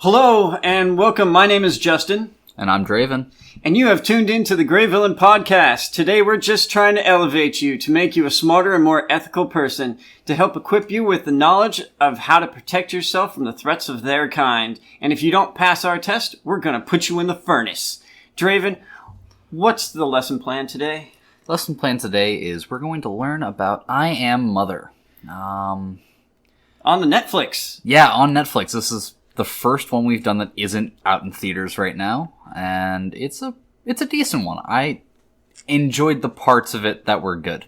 Hello and welcome. My name is Justin. And I'm Draven. And you have tuned into the GreyVillain podcast. Today we're just trying to elevate you to make you a smarter and more ethical person, to help equip you with the knowledge of how to protect yourself from the threats of their kind. And if you don't pass our test, we're going to put you in the furnace. Draven, what's the lesson plan today? Lesson plan today is we're going to learn about I Am Mother. On the Netflix. Yeah, on Netflix. This is the first one we've done that isn't out in theaters right now, and it's a decent one. I enjoyed the parts of it that were good.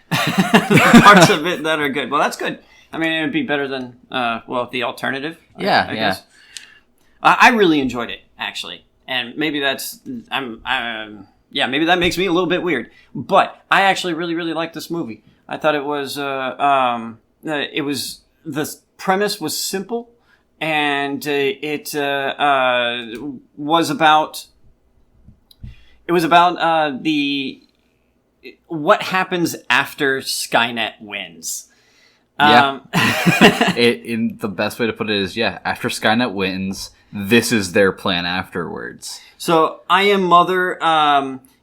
Parts of it that are good. Well, that's good. I mean, it would be better than the alternative. I guess. I really enjoyed it, actually, and maybe that's maybe that makes me a little bit weird. But I actually really liked this movie. I thought it was the premise was simple. And it was about what happens after Skynet wins. In the best way to put it is, after Skynet wins, this is their plan afterwards. So, I Am Mother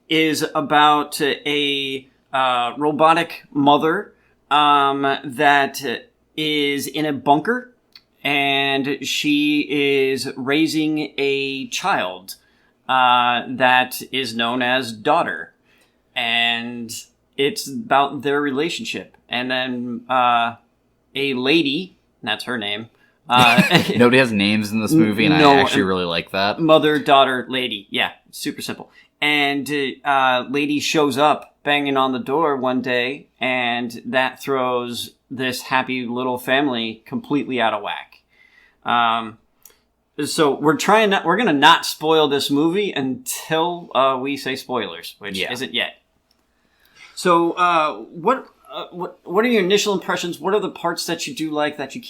is about a robotic mother that is in a bunker. And she is raising a child that is known as daughter. And it's about their relationship. And then a lady, that's her name. Nobody has names in this movie, and I actually really like that. Mother, daughter, lady. Yeah, super simple. And lady shows up banging on the door one day, and that throws this happy little family completely out of whack. So we're going to not spoil this movie until we say spoilers, which isn't yet. So what are your initial impressions? What are the parts that you do like that you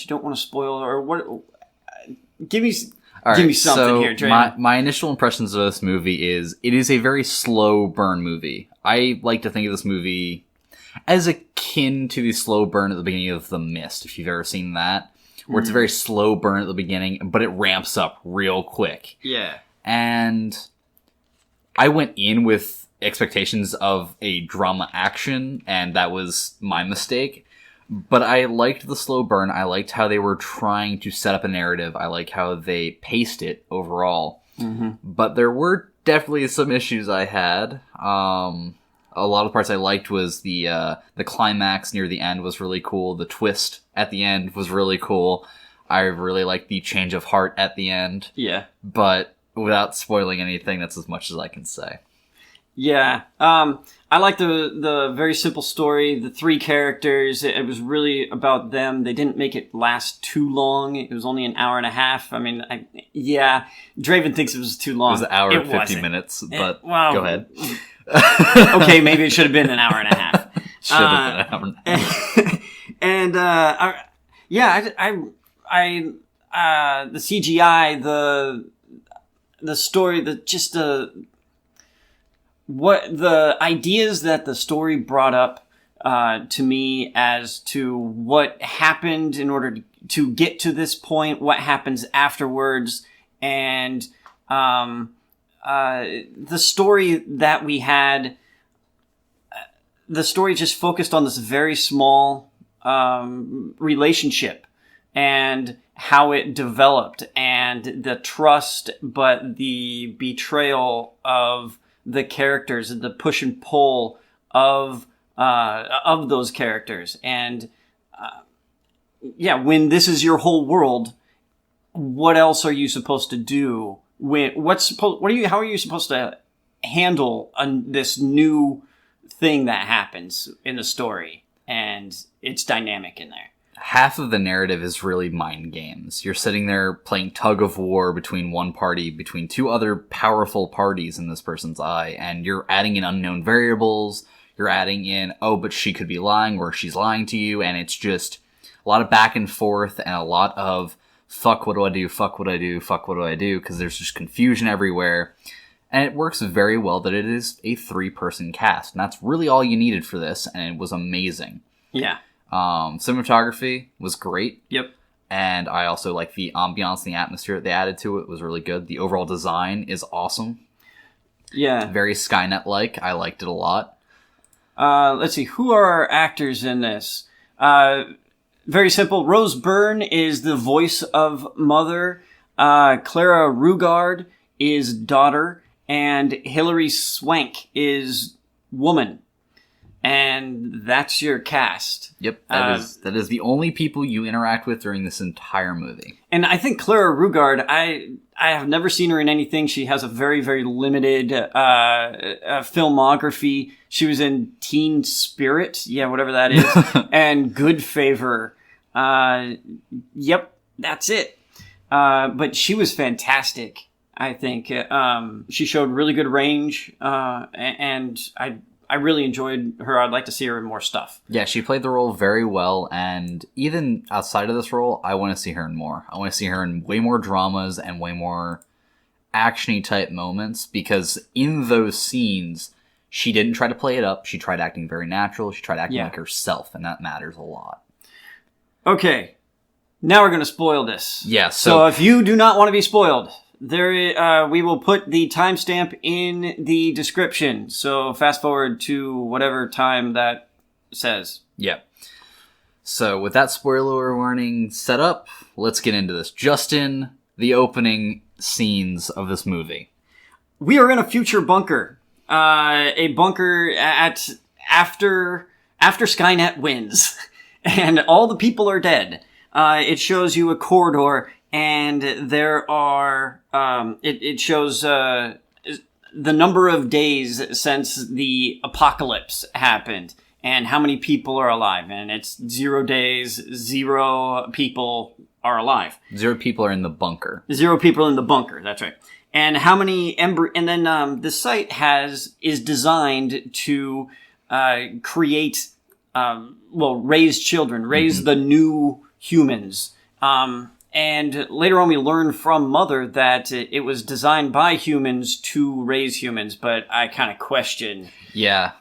don't want to spoil, or what? Give me something here, Dre. My initial impressions of this movie is it is a very slow burn movie. I like to think of this movie as akin to the slow burn at the beginning of The Mist, if you've ever seen that. Where it's a very slow burn at the beginning, but it ramps up real quick. Yeah. And I went in with expectations of a drama action, and that was my mistake. But I liked the slow burn. I liked how they were trying to set up a narrative. I like how they paced it overall. Mm-hmm. But there were definitely some issues I had. A lot of the parts I liked was the climax near the end was really cool. The twist at the end was really cool. I really liked the change of heart at the end. Yeah. But without spoiling anything, that's as much as I can say. Yeah. I like the very simple story, the three characters. It was really about them. They didn't make it last too long. It was only an hour and a half. I mean, Draven thinks it was too long. It was an hour and 50 minutes, but go ahead. Okay, maybe it should have been an hour and a half. Should have been an hour and a half. And the CGI, the story, the ideas that the story brought up to me as to what happened in order to get to this point, what happens afterwards, and the story that we had, the story just focused on this very small relationship and how it developed, and the trust, but the betrayal of the characters, and the push and pull of those characters. And when this is your whole world, what else are you supposed to do? How are you supposed to handle this new thing that happens in the story? And it's dynamic in there. Half of the narrative is really mind games. You're sitting there playing tug of war between one party, between two other powerful parties in this person's eye, and you're adding in unknown variables. You're adding in, but she could be lying, or she's lying to you, and it's just a lot of back and forth and a lot of fuck, what do I do, fuck, what do I do, fuck, what do I do, because there's just confusion everywhere. And it works very well that it is a 3-person cast, and that's really all you needed for this, and it was amazing. Yeah. Cinematography was great. Yep. And I also like the ambiance and the atmosphere that they added to it was really good. The overall design is awesome. Yeah. Very Skynet-like. I liked it a lot. Let's see. Who are our actors in this? Very simple. Rose Byrne is the voice of Mother. Clara Rugard is Daughter. And Hilary Swank is Woman. And that's your cast. Yep, that is the only people you interact with during this entire movie. And I think Clara Rugard, I have never seen her in anything. She has a very, very limited filmography. She was in Teen Spirit, whatever that is, and Good Favor. Yep, that's it. But she was fantastic, I think. She showed really good range, and I really enjoyed her. I'd like to see her in more stuff. Yeah, she played the role very well, and even outside of this role, I want to see her in more. I want to see her in way more dramas and way more action-y type moments, because in those scenes, she didn't try to play it up. She tried acting very natural. She tried acting like herself, and that matters a lot. Okay, now we're going to spoil this. Yeah, so if you do not want to be spoiled, we will put the timestamp in the description. So fast forward to whatever time that says. Yeah. So with that spoiler warning set up, let's get into this. Justin, the opening scenes of this movie. We are in a future bunker. A bunker after Skynet wins. And all the people are dead. It shows you a corridor. And there are, it shows the number of days since the apocalypse happened and how many people are alive. And it's 0 days, 0 people are alive. 0 people are in the bunker. 0 people in the bunker, that's right. And how many and then the site is designed to create, raise children, raise the new humans. And later on, we learn from Mother that it was designed by humans to raise humans, but I kind of question. Yeah,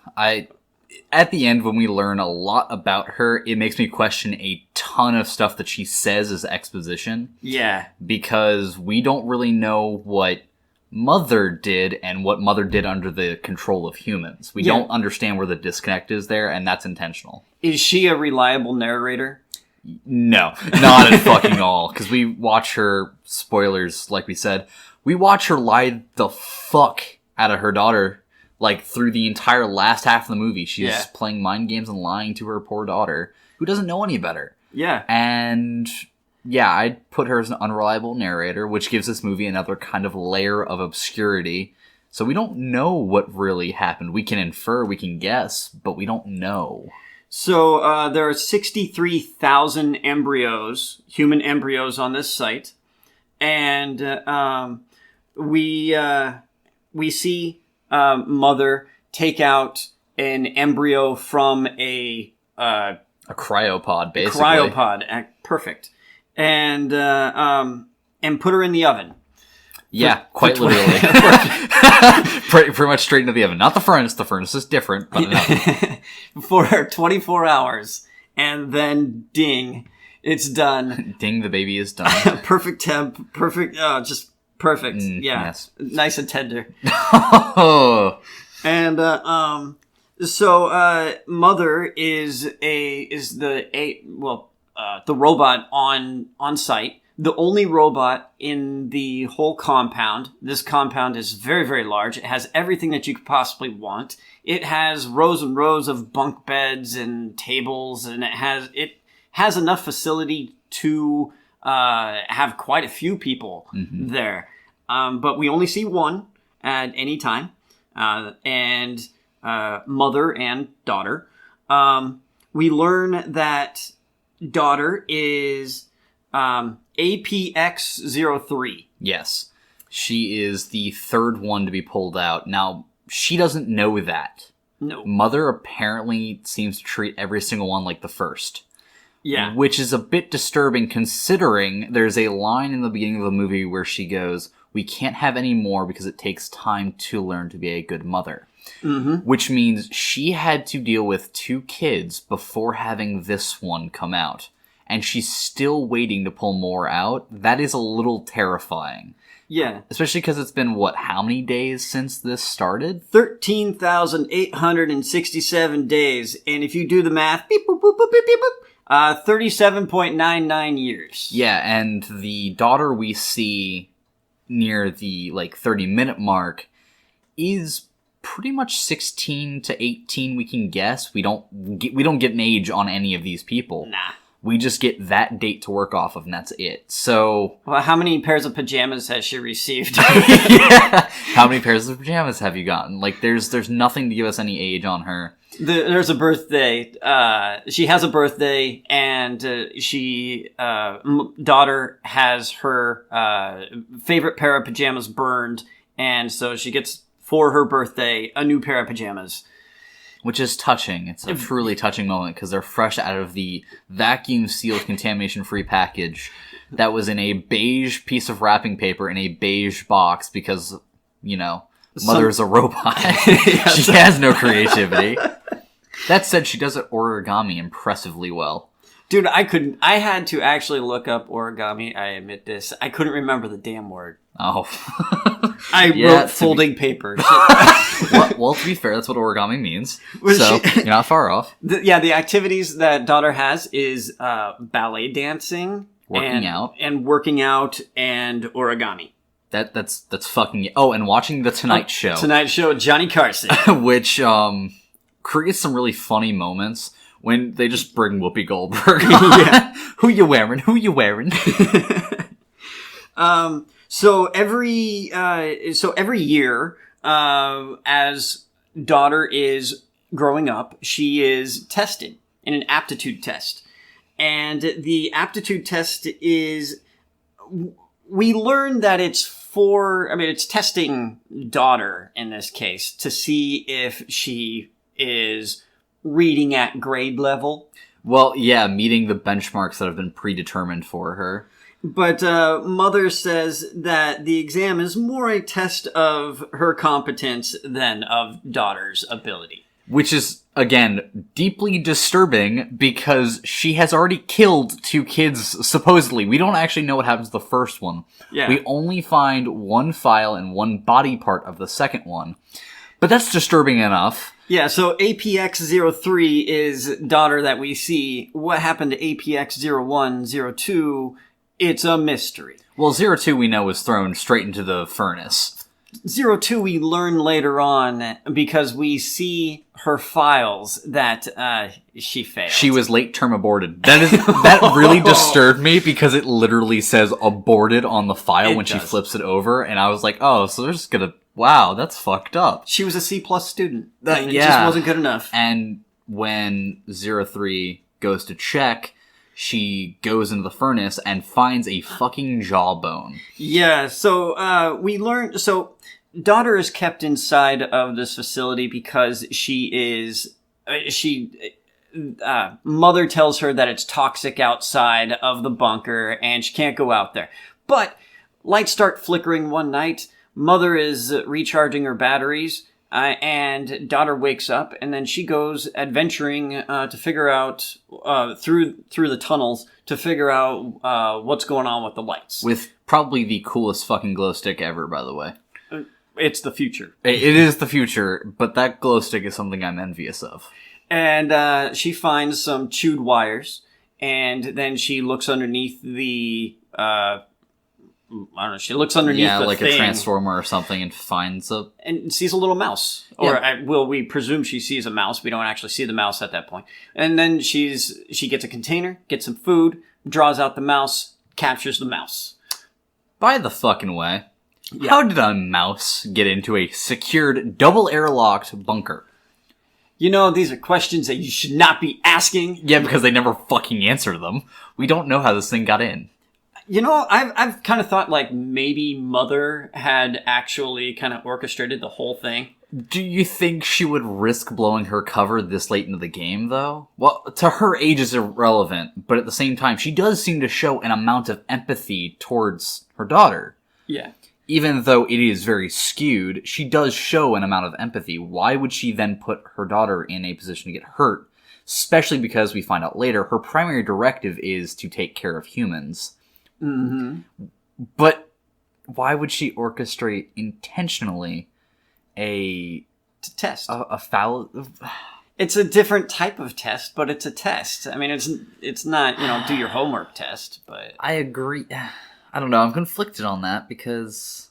at the end, when we learn a lot about her, it makes me question a ton of stuff that she says as exposition. Yeah. Because we don't really know what Mother did and what Mother did under the control of humans. We don't understand where the disconnect is there, and that's intentional. Is she a reliable narrator? No, not at fucking all. Because we watch her, spoilers, like we said, we watch her lie the fuck out of her daughter, like, through the entire last half of the movie. She's playing mind games and lying to her poor daughter, who doesn't know any better. Yeah. And, yeah, I'd put her as an unreliable narrator, which gives this movie another kind of layer of obscurity. So we don't know what really happened. We can infer, we can guess, but we don't know. So there are 63,000 embryos, human embryos, on this site, and we see Mother take out an embryo from a cryopod, basically. Cryopod, perfect, and put her in the oven. Yeah, quite literally. Pretty much straight into the oven. Not the furnace. The furnace is different, but an oven. For 24 hours. And then ding, it's done. Ding, the baby is done. Perfect temp. Perfect. Just perfect. Yeah. Yes. Nice and tender. Oh. And, so, Mother is the robot on site. The only robot in the whole compound. This compound is very, very large. It has everything that you could possibly want. It has rows and rows of bunk beds and tables, and it has enough facility to have quite a few people there. But we only see one at any time, and Mother and Daughter. We learn that Daughter is APX-03. Yes. She is the third one to be pulled out. Now, she doesn't know that. No. Mother apparently seems to treat every single one like the first. Yeah. Which is a bit disturbing considering there's a line in the beginning of the movie where she goes, "We can't have any more because it takes time to learn to be a good mother." Mm-hmm. Which means she had to deal with 2 kids before having this one come out. and she's still waiting to pull more out, that is a little terrifying. Yeah. Especially because it's been, how many days since this started? 13,867 days. And if you do the math, beep, boop, boop, boop, beep, beep, boop, 37.99 years. Yeah, and the daughter we see near the 30-minute mark is pretty much 16 to 18, we can guess. We don't get an age on any of these people. Nah. We just get that date to work off of, and that's it. So, well, how many pairs of pajamas has she received? Yeah. How many pairs of pajamas have you gotten? There's nothing to give us any age on her. There's a birthday. She has a birthday, and daughter has her favorite pair of pajamas burned, and so she gets, for her birthday, a new pair of pajamas. Which is touching. It's a truly touching moment, because they're fresh out of the vacuum-sealed, contamination-free package that was in a beige piece of wrapping paper in a beige box, because, Mother's a robot. She has no creativity. That said, she does origami impressively well. Dude, I had to actually look up origami. I admit this. I couldn't remember the damn word. Oh. I wrote folding paper. Well, to be fair, that's what origami means. So, you're not far off. The activities that daughter has is ballet dancing. Working out. And working out and origami. That's fucking... Oh, and watching The Tonight Show. Tonight Show with Johnny Carson. Which creates some really funny moments when they just bring Whoopi Goldberg on. Yeah. Who you wearing? Who you wearing? So every year, as daughter is growing up, she is tested in an aptitude test. And the aptitude test is, we learn that it's it's testing daughter in this case to see if she is reading at grade level. Well, yeah, meeting the benchmarks that have been predetermined for her. But Mother says that the exam is more a test of her competence than of daughter's ability. Which is, again, deeply disturbing because she has already killed 2 kids, supposedly. We don't actually know what happens to the first one. Yeah. We only find 1 file and 1 body part of the second one. But that's disturbing enough. Yeah, so APX-03 is daughter that we see. What happened to APX-01, 02... It's a mystery. Well, 02 we know was thrown straight into the furnace. 02 we learn later on because we see her files that she failed. She was late term aborted. That really disturbed me because it literally says aborted on the file when she flips it over, and I was like, oh, so they're just gonna... Wow, that's fucked up. She was a C+ student. It yeah. just wasn't good enough. And when 03 goes to check... She goes into the furnace and finds a fucking jawbone. Yeah, so we learned... So, daughter is kept inside of this facility because she is... Mother tells her that it's toxic outside of the bunker and she can't go out there. But lights start flickering one night. Mother is recharging her batteries. And daughter wakes up, and then she goes adventuring to figure out through the tunnels to figure out what's going on with the lights. With probably the coolest fucking glow stick ever, by the way. It's the future. It is the future, but that glow stick is something I'm envious of. And she finds some chewed wires, and then she looks underneath the... I don't know, she looks underneath the like thing, a transformer or something, and finds and sees a little mouse. Yeah. Or we presume she sees a mouse. We don't actually see the mouse at that point. And then she gets a container, gets some food, draws out the mouse, captures the mouse. By the fucking way, how did a mouse get into a secured, double airlocked bunker? These are questions that you should not be asking. Yeah, because they never fucking answer them. We don't know how this thing got in. I've kind of thought maybe Mother had actually kind of orchestrated the whole thing. Do you think she would risk blowing her cover this late into the game, though? Well, to her age is irrelevant, but at the same time, she does seem to show an amount of empathy towards her daughter. Yeah. Even though it is very skewed, she does show an amount of empathy. Why would she then put her daughter in a position to get hurt Especially because we find out later her primary directive is to take care of humans. Mm-hmm. But why would she orchestrate intentionally a test? A foul... It's a different type of test, but it's a test. I mean, it's not, do your homework test, but... I agree. I don't know. I'm conflicted on that because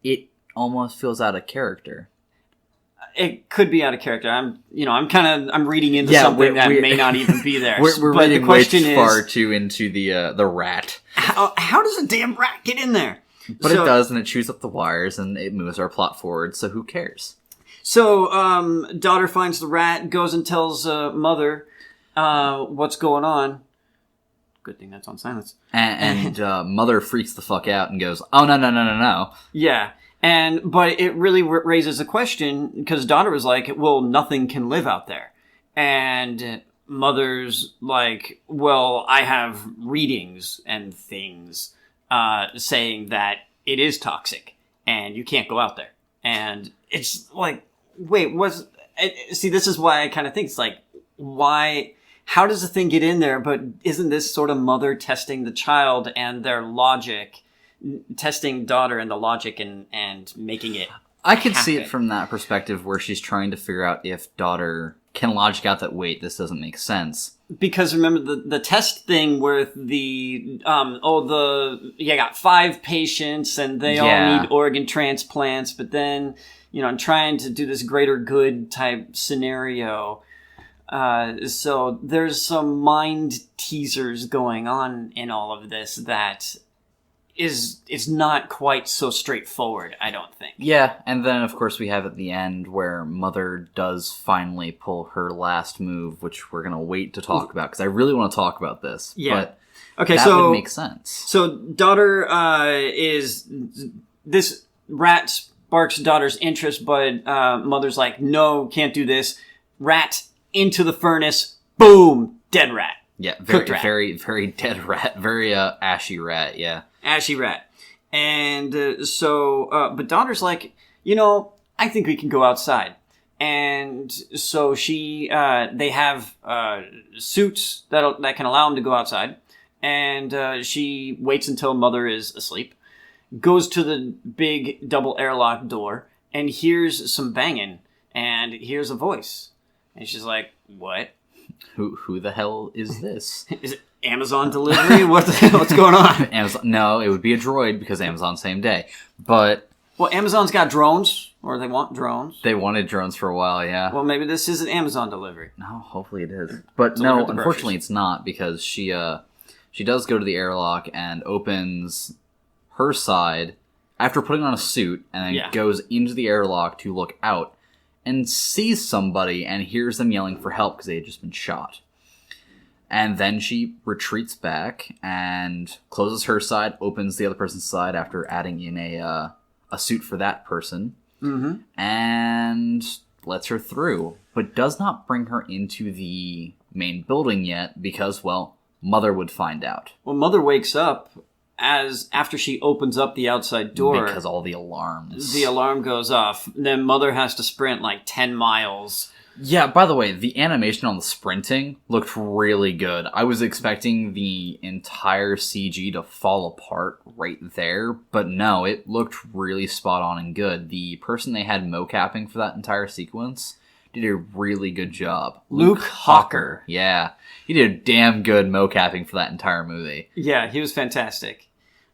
it almost feels out of character. It could be out of character. I'm reading into something that may not even be there. We're but reading the question way is, far too into the rat. How does a damn rat get in there? But it does, and it chews up the wires, and it moves our plot forward, so who cares? So, daughter finds the rat, goes and tells mother what's going on. Good thing that's on silence. And mother freaks the fuck out and goes, oh, no. Yeah. But it really raises a question, because daughter was like, well, nothing can live out there. And mother's like, well, I have readings and things saying that it is toxic and you can't go out there. And it's like, wait, see, this is why I kind of think it's like, how does the thing get in there? But isn't this sort of mother testing the child and their logic, testing daughter and the logic and making it I could happen? see it from that perspective where she's trying to figure out if daughter can logic out that, wait, this doesn't make sense. Because remember the test thing with you got 5 patients and they all need organ transplants, but then, I'm trying to do this greater good type scenario. So there's some mind teasers going on in all of this that is not quite so straightforward, I don't think. Yeah, and then of course we have at the end where mother does finally pull her last move, which we're gonna wait to talk about because I really want to talk about this. Yeah. But that would make sense. So daughter is this rat sparks daughter's interest, but mother's like, no, can't do this. Rat into the furnace. Boom, dead rat. Yeah, very very dead rat, very ashy rat. Yeah. Ashy rat. And but daughter's like, I think we can go outside. And so they have suits that can allow them to go outside. And she waits until mother is asleep, goes to the big double airlock door, and hears some banging, and hears a voice. And she's like, what? Who the hell is this? Is it Amazon delivery? What's going on? Amazon? No, it would be a droid because Amazon same day. But well, Amazon's got drones, or they want drones. They wanted drones for a while, yeah. Well, maybe this is an Amazon delivery. No, hopefully it is. But no, unfortunately it's not because she does go to the airlock and opens her side after putting on a suit and then goes into the airlock to look out and sees somebody and hears them yelling for help because they had just been shot. And then she retreats back and closes her side, opens the other person's side after adding in a suit for that person, and lets her through, but does not bring her into the main building yet because, well, mother would find out. Well, mother wakes up after she opens up the outside door. Because all the alarms. The alarm goes off. Then mother has to sprint like 10 miles. Yeah, by the way, the animation on the sprinting looked really good. I was expecting the entire CG to fall apart right there, but no, it looked really spot on and good. The person they had mocapping for that entire sequence did a really good job. Luke Hawker. Yeah, he did a damn good mocapping for that entire movie. Yeah, he was fantastic.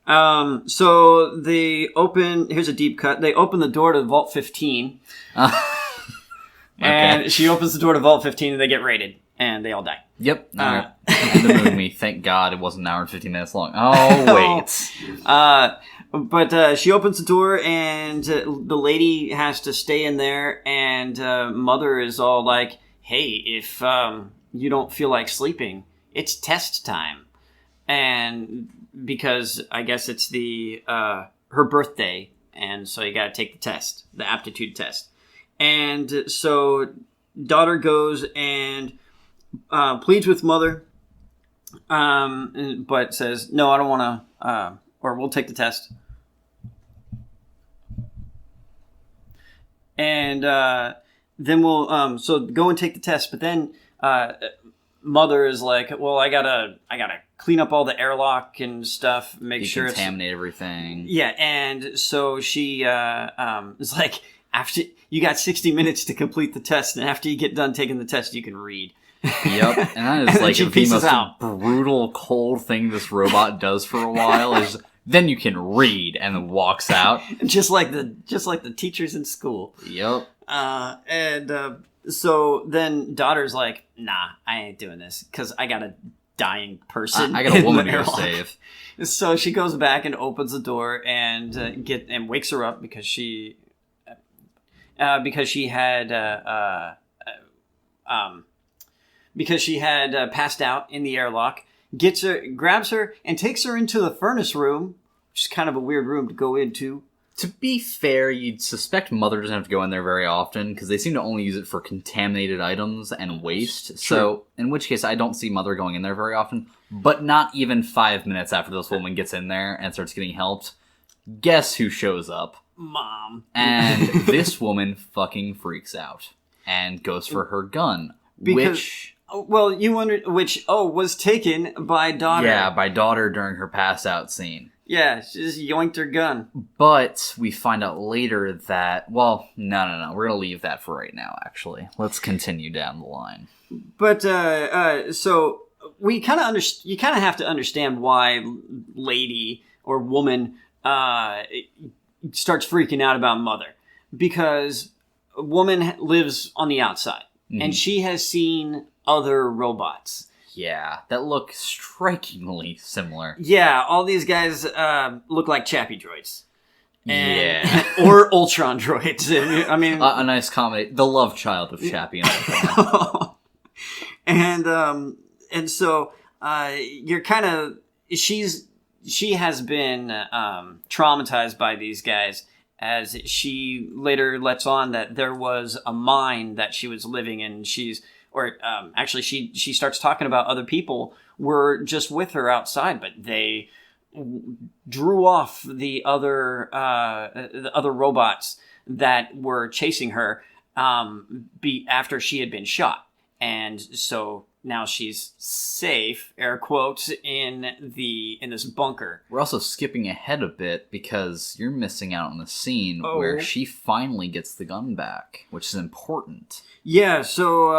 So here's a deep cut. They open the door to Vault 15. And she opens the door to Vault 15 and they get raided. And they all die. Yep. The movie, thank God it wasn't an hour and 15 minutes long. Oh, wait. But she opens the door and the lady has to stay in there. And mother is all like, hey, if you don't feel like sleeping, it's test time. And because I guess it's her birthday. And so you got to take the test, the aptitude test. And so daughter goes and pleads with mother, but says, no, I don't want to, or we'll take the test. And then we'll so go and take the test. But then Mother is like, well, I gotta clean up all the airlock and stuff, make sure it's decontaminate everything. Yeah, and so she is like, after you got 60 minutes to complete the test, and after you get done taking the test, you can read. Yep, and that is And like she the pieces most out. brutal, cold thing this robot does for a while is then you can read, and then walks out. just like the teachers in school. Yep. So then daughter's like, nah, I ain't doing this because I got a dying person. I got a in woman the to go airlock. save. So she goes back and opens the door and wakes her up because she had passed out in the airlock. Grabs her and takes her into the furnace room, which is kind of a weird room to go into. To be fair, you'd suspect Mother doesn't have to go in there very often, because they seem to only use it for contaminated items and waste. True. So, in which case, I don't see Mother going in there very often. But not even 5 minutes after this woman gets in there and starts getting helped, guess who shows up? Mom. And this woman fucking freaks out and goes for her gun, which... Well, you wonder was taken by daughter. Yeah, by daughter during her pass out scene. Yeah, she just yoinked her gun. But we find out later that, well, no. We're going to leave that for right now, actually. Let's continue down the line. But, so we kind of you kind of have to understand why lady or woman, starts freaking out about Mother. Because a woman lives on the outside. Mm-hmm. And she has seen other robots. Yeah, that look strikingly similar. Yeah, all these guys look like Chappie droids. Yeah. Or Ultron droids. I mean... a nice comedy. The love child of Chappie and Ultron. And so you're kind of... She has been traumatized by these guys, as she later lets on that there was a mine that she was living in. She starts talking about other people were just with her outside, but they drew off the other robots that were chasing her after she had been shot. And so now she's safe, air quotes, in this bunker. We're also skipping ahead a bit because you're missing out on the scene where she finally gets the gun back, which is important. Yeah, so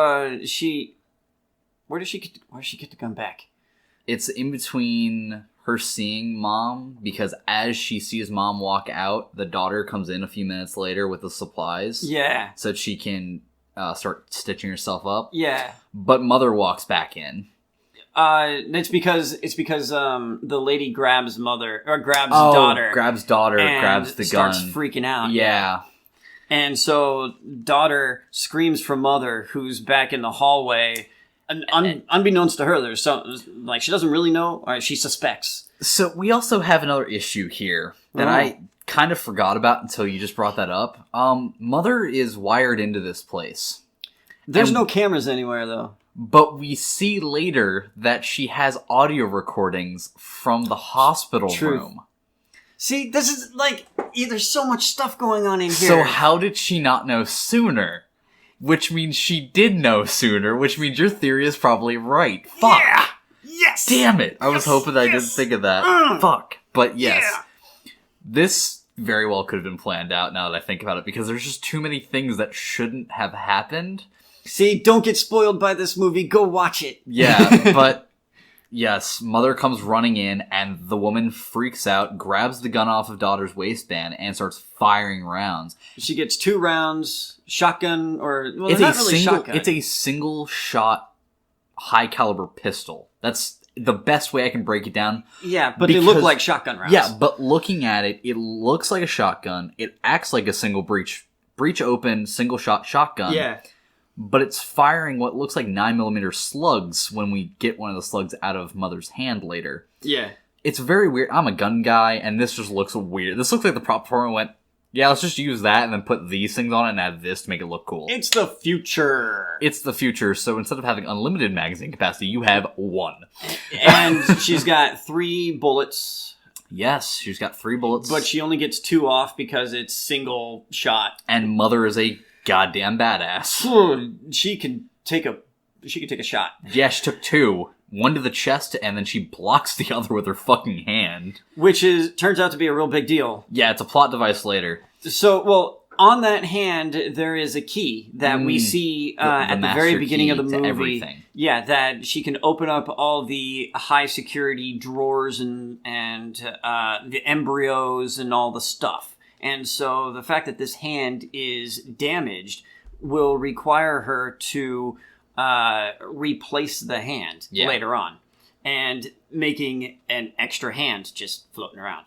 where does she get the gun back? It's in between her seeing Mom, because as she sees Mom walk out, the daughter comes in a few minutes later with the supplies. Yeah. So that she can start stitching herself up. Yeah. But Mother walks back in. It's because the lady grabs daughter. Grabs daughter, and grabs the starts gun. freaking out. Yeah. And so daughter screams for Mother, who's back in the hallway. Unbeknownst to her, there's something like she doesn't really know, or she suspects. So we also have another issue here that I kind of forgot about until you just brought that up. Mother is wired into this place. There's no cameras anywhere, though. But we see later that she has audio recordings from the hospital room. See, this is like, there's so much stuff going on in here. So how did she not know sooner? Which means she did know sooner, which means your theory is probably right. Fuck! Yeah! Yes! Damn it! I was hoping that I didn't think of that. Fuck. But yes. Yeah. This very well could have been planned out now that I think about it, because there's just too many things that shouldn't have happened. See, don't get spoiled by this movie. Go watch it. Yeah, but yes, Mother comes running in, and the woman freaks out, grabs the gun off of daughter's waistband, and starts firing rounds. She gets 2 rounds, shotgun, or... Well, it's not really shotgun. It's a single-shot, high-caliber pistol. That's the best way I can break it down. Yeah, but they look like shotgun rounds. Yeah, but looking at it, it looks like a shotgun. It acts like a single breech open, single-shot shotgun. Yeah. But it's firing what looks like 9mm slugs when we get one of the slugs out of Mother's hand later. Yeah. It's very weird. I'm a gun guy, and this just looks weird. This looks like the prop department went, yeah, let's just use that and then put these things on it and add this to make it look cool. It's the future. It's the future, so instead of having unlimited magazine capacity, you have 1. And she's got 3 bullets. Yes, she's got 3 bullets. But she only gets 2 off because it's single shot. And Mother is a goddamn badass. She can take She could take a shot. Yeah, she took 2. One to the chest, and then she blocks the other with her fucking hand. Which turns out to be a real big deal. Yeah, it's a plot device later. So, well, on that hand, there is a key that we see at the very beginning of the movie. Everything. Yeah, that she can open up all the high security drawers and the embryos and all the stuff. And so the fact that this hand is damaged will require her to replace the hand later on, and making an extra hand just floating around.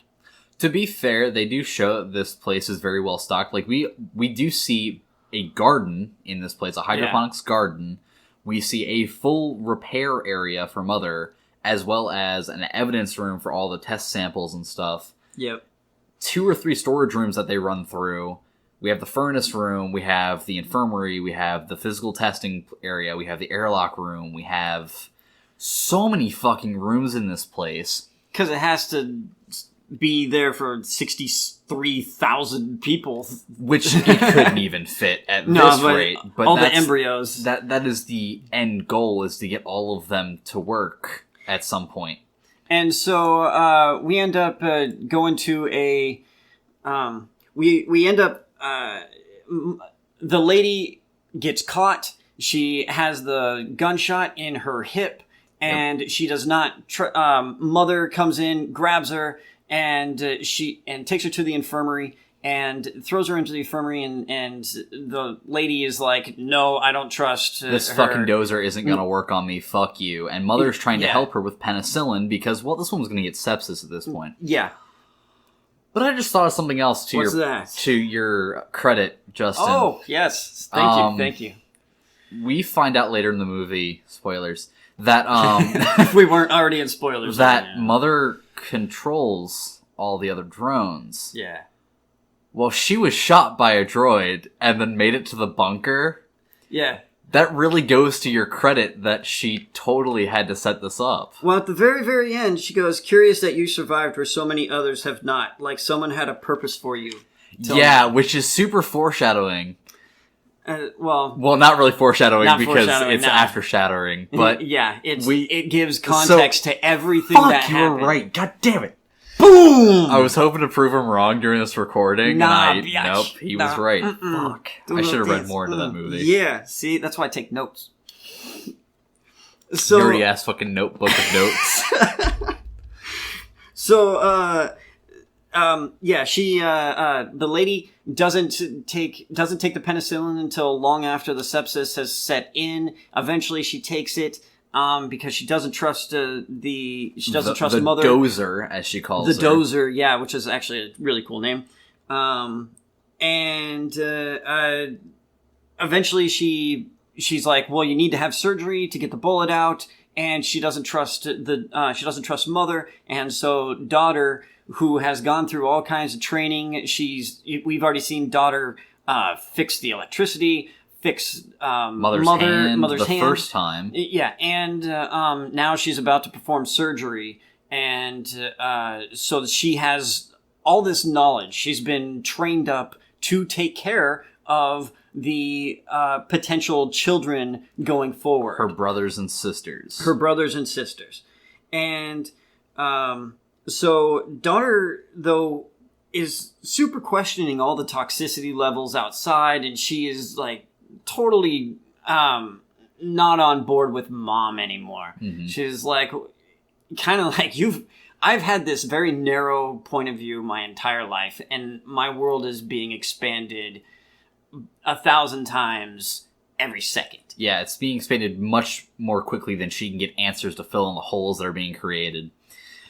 To be fair, they do show that this place is very well stocked. Like, we do see a garden in this place, a hydroponics garden. We see a full repair area for Mother, as well as an evidence room for all the test samples and stuff. Yep. 2 or 3 storage rooms that they run through. We have the furnace room, we have the infirmary, we have the physical testing area, we have the airlock room, we have so many fucking rooms in this place. Because it has to be there for 63,000 people. Which it couldn't even fit at this rate. But all the embryos. That is the end goal, is to get all of them to work at some point. And so we end up going to a... We end up... the lady gets caught. She has the gunshot in her hip, and she does not. Mother comes in, grabs her, and takes her to the infirmary and throws her into the infirmary. And the lady is like, "No, I don't trust this her. Fucking dozer isn't gonna work on me. Fuck you." And Mother's trying to help her with penicillin because, well, this woman's gonna get sepsis at this point. Yeah. But I just thought of something else to your credit, Justin. Oh, yes. Thank you. We find out later in the movie, spoilers, that if we weren't already in spoilers, that Mother controls all the other drones. Yeah. Well, she was shot by a droid and then made it to the bunker. Yeah. That really goes to your credit that she totally had to set this up. Well, at the very, very end, she goes, "Curious that you survived where so many others have not. Like someone had a purpose for you." Yeah, which is super foreshadowing. Well, not really foreshadowing because it's aftershadowing. But yeah, it gives context to everything that happened. You were right. God damn it. Boom! I was hoping to prove him wrong during this recording. Nope, he was right. Mm-mm. Fuck. I should have read more into that movie. Yeah, see, that's why I take notes. So, nerdy ass fucking notebook of notes. So, she, the lady doesn't take the penicillin until long after the sepsis has set in. Eventually, she takes it. Because she doesn't trust Mother. The dozer, as she calls the dozer, yeah, which is actually a really cool name. Eventually she's like, well, you need to have surgery to get the bullet out, and she doesn't trust Mother, and so Daughter, who has gone through all kinds of training, we've already seen Daughter fix the electricity, fix Mother's hand the first time. Yeah, and now she's about to perform surgery, and so she has all this knowledge. She's been trained up to take care of the potential children going forward. Her brothers and sisters. And so Daughter, though, is super questioning all the toxicity levels outside, and she is like totally not on board with Mom anymore. Mm-hmm. She's like, kind of like, I've had this very narrow point of view my entire life, and my world is being expanded 1,000 times every second. Yeah, it's being expanded much more quickly than she can get answers to fill in the holes that are being created.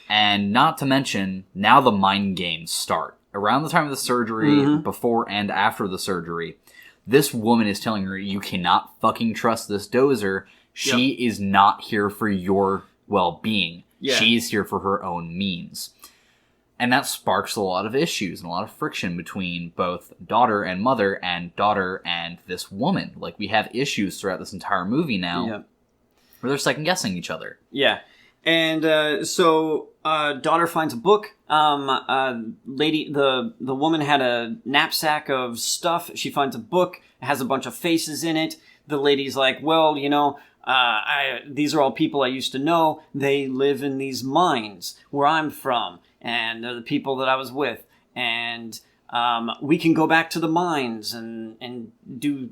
And not to mention, now the mind games start. Around the time of the surgery, mm-hmm. before and after the surgery, this woman is telling her, you cannot fucking trust this dozer. She is not here for your well-being. Yeah. She's here for her own means. And that sparks a lot of issues and a lot of friction between both Daughter and Mother, and Daughter and this woman. Like, we have issues throughout this entire movie now where they're second-guessing each other. Yeah. And so Daughter finds a book. The woman had a knapsack of stuff. She finds a book. It has a bunch of faces in it. The lady's like, well, these are all people I used to know. They live in these mines where I'm from, and they're the people that I was with. And we can go back to the mines and do.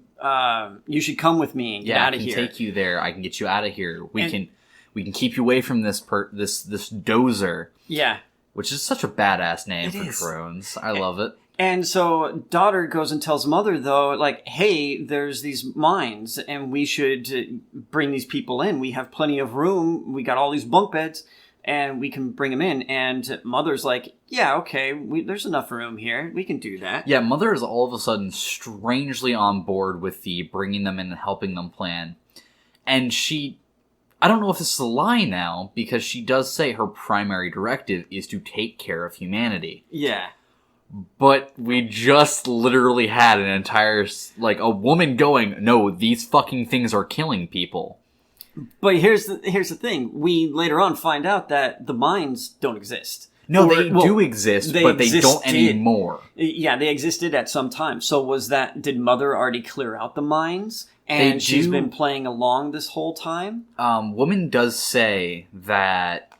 You should come with me and get out of here. I can take you there. I can get you out of here. We can keep you away from this dozer. Yeah, which is such a badass name for drones. I love it. And so daughter goes and tells mother, though, like, hey, there's these mines and we should bring these people in. We have plenty of room. We got all these bunk beds and we can bring them in. And mother's like, yeah, okay, there's enough room here. We can do that. Yeah, mother is all of a sudden strangely on board with the bringing them in and helping them plan. And I don't know if this is a lie now, because she does say her primary directive is to take care of humanity. Yeah. But we just literally had an entire, like, a woman going, no, these fucking things are killing people. But here's the thing. We later on find out that the mines don't exist. No, they do exist, but they don't anymore. Yeah, they existed at some time. So did Mother already clear out the mines? And she's been playing along this whole time? Woman does say that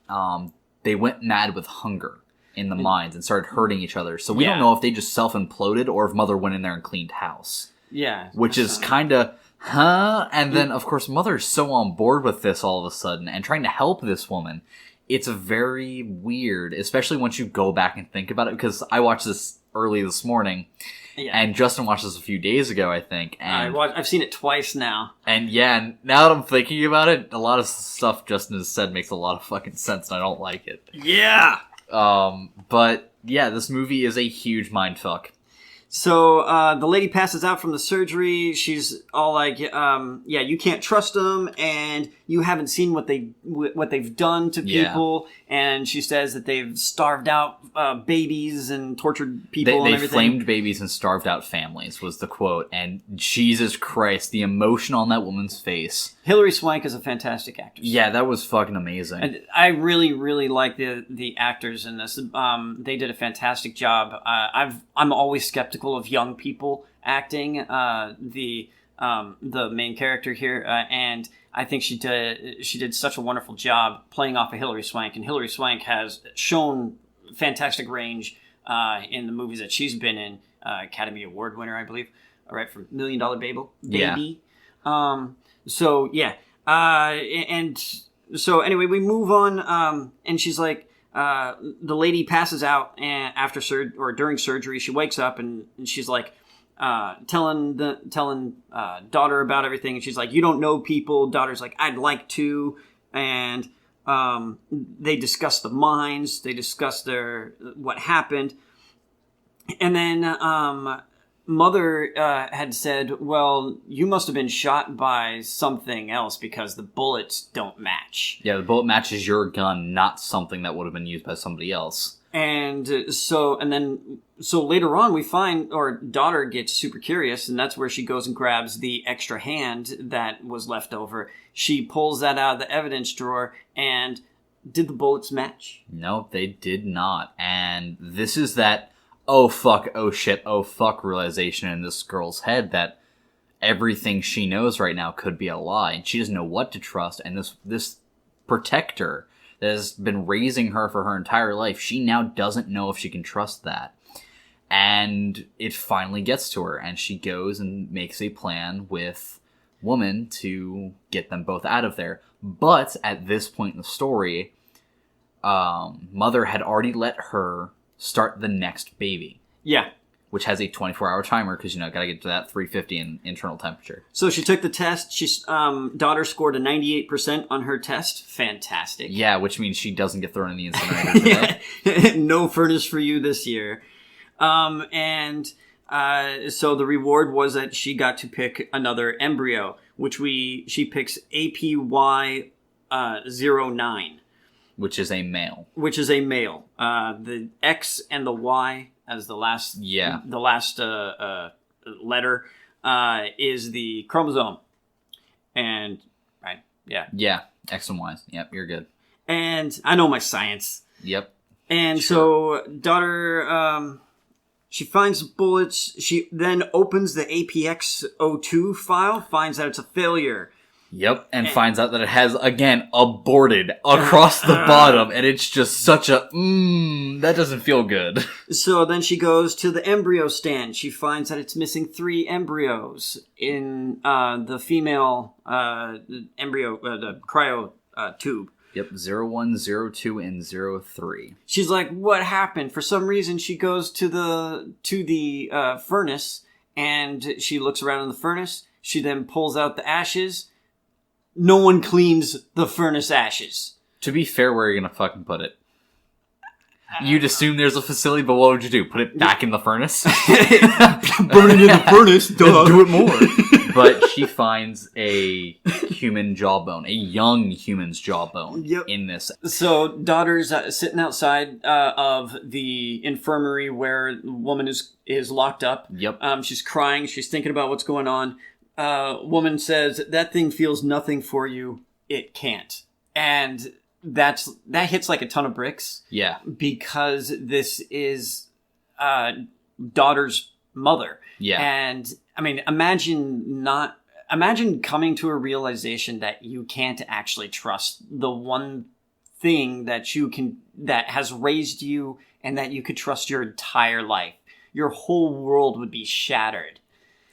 they went mad with hunger in the mines and started hurting each other. So we don't know if they just self-imploded or if Mother went in there and cleaned house. Yeah. Which is kind of, And then, of course, Mother's so on board with this all of a sudden and trying to help this woman. It's very weird, especially once you go back and think about it, because I watched this early this morning. Yeah. And Justin watched this a few days ago, I think. And I've seen it twice now. And now that I'm thinking about it, a lot of stuff Justin has said makes a lot of fucking sense, and I don't like it. Yeah! But yeah, this movie is a huge mindfuck. So the lady passes out from the surgery. She's all like, yeah, you can't trust them, and you haven't seen what they've done to people. And she says that they've starved out babies and tortured people and everything. They flamed babies and starved out families was the quote. And Jesus Christ, the emotion on that woman's face. Hilary Swank is a fantastic actress. Yeah, that was fucking amazing. And I really, really like the actors in this. They did a fantastic job. I'm always skeptical of young people acting. The main character here, and I think she did such a wonderful job playing off of Hilary Swank. And Hilary Swank has shown fantastic range in the movies that she's been in. Academy Award winner, I believe. All right, for $1 Million Baby. Yeah. So yeah, and so anyway, we move on, and she's like, the lady passes out and during surgery. She wakes up and she's like, telling daughter about everything, and she's like, you don't know people. Daughter's like, I'd like to, and they discuss the mines. They discuss what happened, and then Mother had said, well, you must have been shot by something else because the bullets don't match. Yeah, the bullet matches your gun, not something that would have been used by somebody else. And so later on we find, or daughter gets super curious, and that's where she goes and grabs the extra hand that was left over. She pulls that out of the evidence drawer, and did the bullets match? No, they did not. And this is that oh fuck, oh shit, oh fuck realization in this girl's head that everything she knows right now could be a lie, and she doesn't know what to trust. And this protector that has been raising her for her entire life, she now doesn't know if she can trust that. And it finally gets to her, and she goes and makes a plan with Woman to get them both out of there. But at this point in the story, Mother had already let her start the next baby. Yeah. Which has a 24-hour timer, because, gotta get to that 350 in internal temperature. So she took the test. Daughter scored a 98% on her test. Fantastic. Yeah, which means she doesn't get thrown in the incinerator today. Yeah. No furnace for you this year. So the reward was that she got to pick another embryo, which she picks APY 09. Which is a male. The X and the Y as the last letter is the chromosome. And right, yeah. Yeah, X and Y. Yep, you're good. And I know my science. Yep. And sure. So daughter she finds bullets. She then opens the APX02 file, finds that it's a failure. Yep, and finds out that it has, again, aborted across the bottom, and it's just such a, that doesn't feel good. So then she goes to the embryo stand. She finds that it's missing 3 embryos in the female embryo, the cryo tube. Yep, 01, 02, and 03. She's like, what happened? For some reason, she goes to the furnace, and she looks around in the furnace. She then pulls out the ashes. No one cleans the furnace ashes. To be fair, where are you going to fucking put it? You'd assume there's a facility, but what would you do? Put it back in the furnace? Burn it in the furnace, duh. Do it more. But she finds a human jawbone, a young human's jawbone in this. So daughter's sitting outside of the infirmary where the woman is locked up. Yep. She's crying. She's thinking about what's going on. Woman says, that thing feels nothing for you. It can't. And that hits like a ton of bricks. Yeah. Because this is daughter's mother. Yeah. And I mean, imagine coming to a realization that you can't actually trust the one thing that has raised you and that you could trust your entire life. Your whole world would be shattered.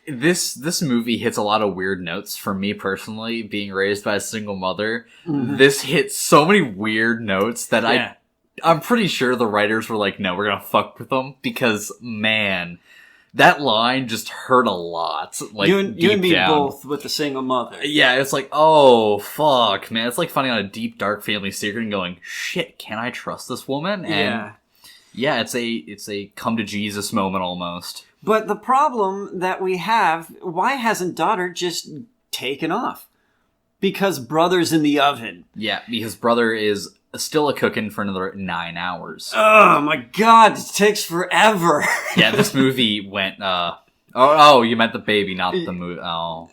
This movie hits a lot of weird notes for me personally, being raised by a single mother. Mm-hmm. This hits so many weird notes that I'm pretty sure the writers were like, no, we're gonna fuck with them, because man, that line just hurt a lot. Like, you and me down. both with a single mother. Yeah, it's like, oh fuck, man. It's like finding out a deep, dark family secret and going, shit, can I trust this woman? And yeah, it's a come to Jesus moment almost. But the problem that we have, why hasn't daughter just taken off? Because brother's in the oven. Yeah, because brother is still a cooking for another 9 hours. Oh my god, it takes forever. Yeah, this movie went, oh, you meant the baby, not the movie. Oh.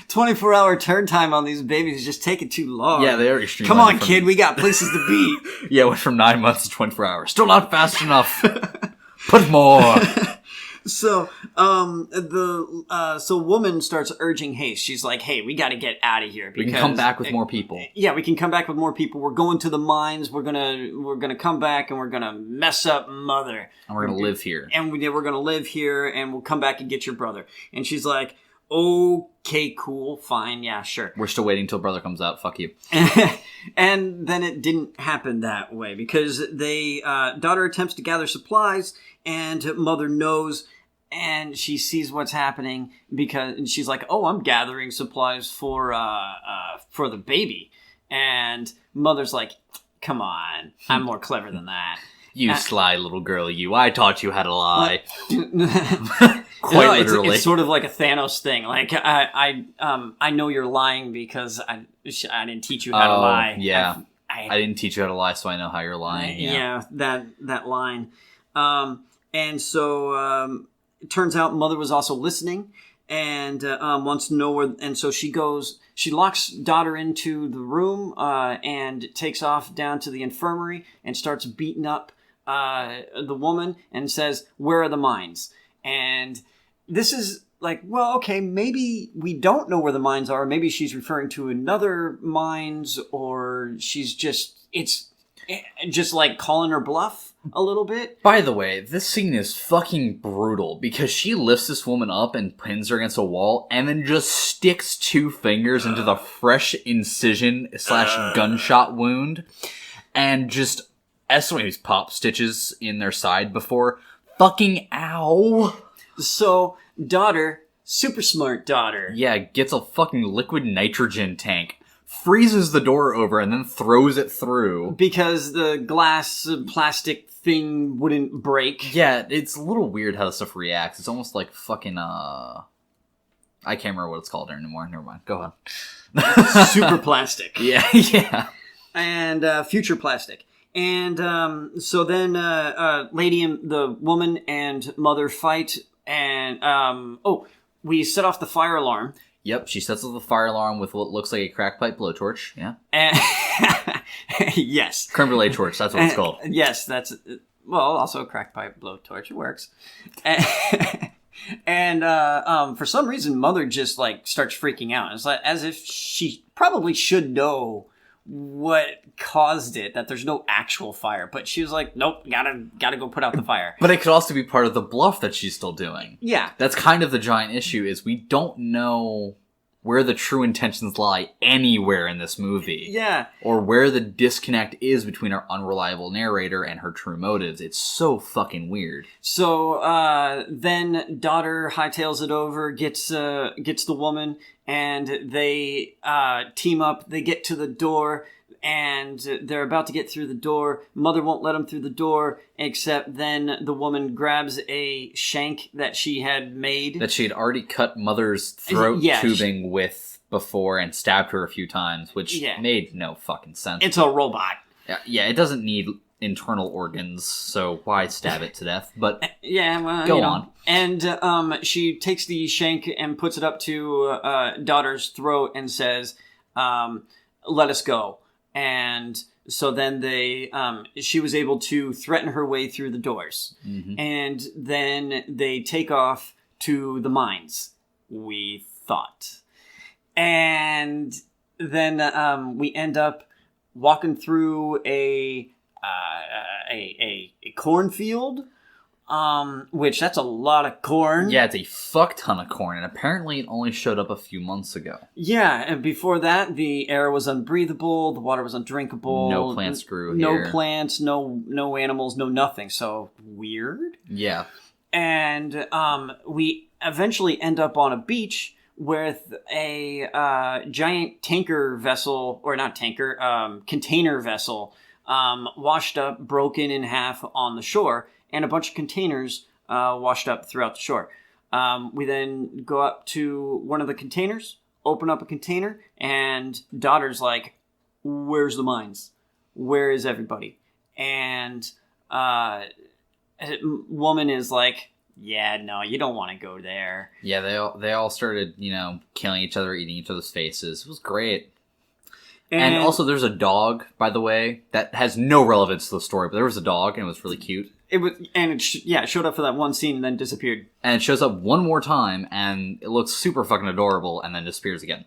24-hour turn time on these babies is just taking too long. Yeah, they are extremely. Come on, kid, we got places to be. Yeah, went from 9 months to 24 hours. Still not fast enough. Put more. So, so woman starts urging haste. She's like, hey, we got to get out of here. We can come back with more people. Yeah, we can come back with more people. We're going to the mines. We're gonna come back and we're gonna mess up mother. And we're gonna live here. And we're gonna live here and we'll come back and get your brother. And she's like, okay, cool, fine, yeah, sure. We're still waiting until brother comes out. Fuck you. And then it didn't happen that way because daughter attempts to gather supplies and mother knows and she sees what's happening and she's like, oh, I'm gathering supplies for the baby. And mother's like, come on, I'm more clever than that. You sly little girl, you. I taught you how to lie. Quite literally. It's sort of like a Thanos thing. Like, I know you're lying because I didn't teach you how to lie. Yeah. I didn't teach you how to lie, so I know how you're lying. Yeah, that line. And so it turns out mother was also listening and wants to know where. And so she locks daughter into the room and takes off down to the infirmary and starts beating up the woman and says, where are the mines? And this is like, well, okay, maybe we don't know where the mines are. Maybe she's referring to another mines, or it's just like calling her bluff a little bit. By the way, this scene is fucking brutal because she lifts this woman up and pins her against a wall and then just sticks 2 fingers into the fresh incision / gunshot wound and just, as somebody's pop stitches in their side before, fucking ow. So, daughter, super smart daughter. Yeah, gets a fucking liquid nitrogen tank, freezes the door over, and then throws it through. Because the glass plastic thing wouldn't break. Yeah, it's a little weird how this stuff reacts. It's almost like fucking, I can't remember what it's called anymore. Never mind. Go on. Super plastic. Yeah. And future plastic. And so then the woman and mother fight, and we set off the fire alarm. Yep, she sets off the fire alarm with what looks like a crack pipe blowtorch. Yeah. Yes. Creme brulee torch. That's what it's called. Yes, also a crack pipe blowtorch. It works. And for some reason, Mother just like starts freaking out. It's like as if she probably should know what caused it, that there's no actual fire, but she was like, nope, gotta go put out the fire. But it could also be part of the bluff that she's still doing. Yeah. That's kind of the giant issue, is we don't know where the true intentions lie anywhere in this movie. Yeah. Or where the disconnect is between our unreliable narrator and her true motives. It's so fucking weird. So then daughter hightails it over, gets the woman, and they team up. They get to the door, and they're about to get through the door. Mother won't let them through the door, except then the woman grabs a shank that she had made. That she had already cut Mother's throat tubing with before and stabbed her a few times, which made no fucking sense. It's a robot. Yeah, it doesn't need internal organs, so why stab it to death? But yeah, well, go on. And she takes the shank and puts it up to daughter's throat and says, "Let us go." And so then she was able to threaten her way through the doors. Mm-hmm. And then they take off to the mines, we thought. And then we end up walking through a cornfield, which that's a lot of corn. Yeah, it's a fuck ton of corn, and apparently it only showed up a few months ago. Yeah, and before that, the air was unbreathable, the water was undrinkable. No plants grew here. No plants, no animals, no nothing. So, weird. Yeah. And we eventually end up on a beach with a giant tanker vessel, or not tanker, container vessel, washed up, broken in half on the shore, and a bunch of containers washed up throughout the shore. We then go up to one of the containers, open up a container, and daughter's like, where's the mines? Where is everybody? And woman is like, yeah, no, you don't want to go there. Yeah, they all started, killing each other, eating each other's faces. It was great. And also, there's a dog, by the way, that has no relevance to the story, but there was a dog, and it was really cute. It showed up for that one scene and then disappeared. And it shows up one more time, and it looks super fucking adorable, and then disappears again.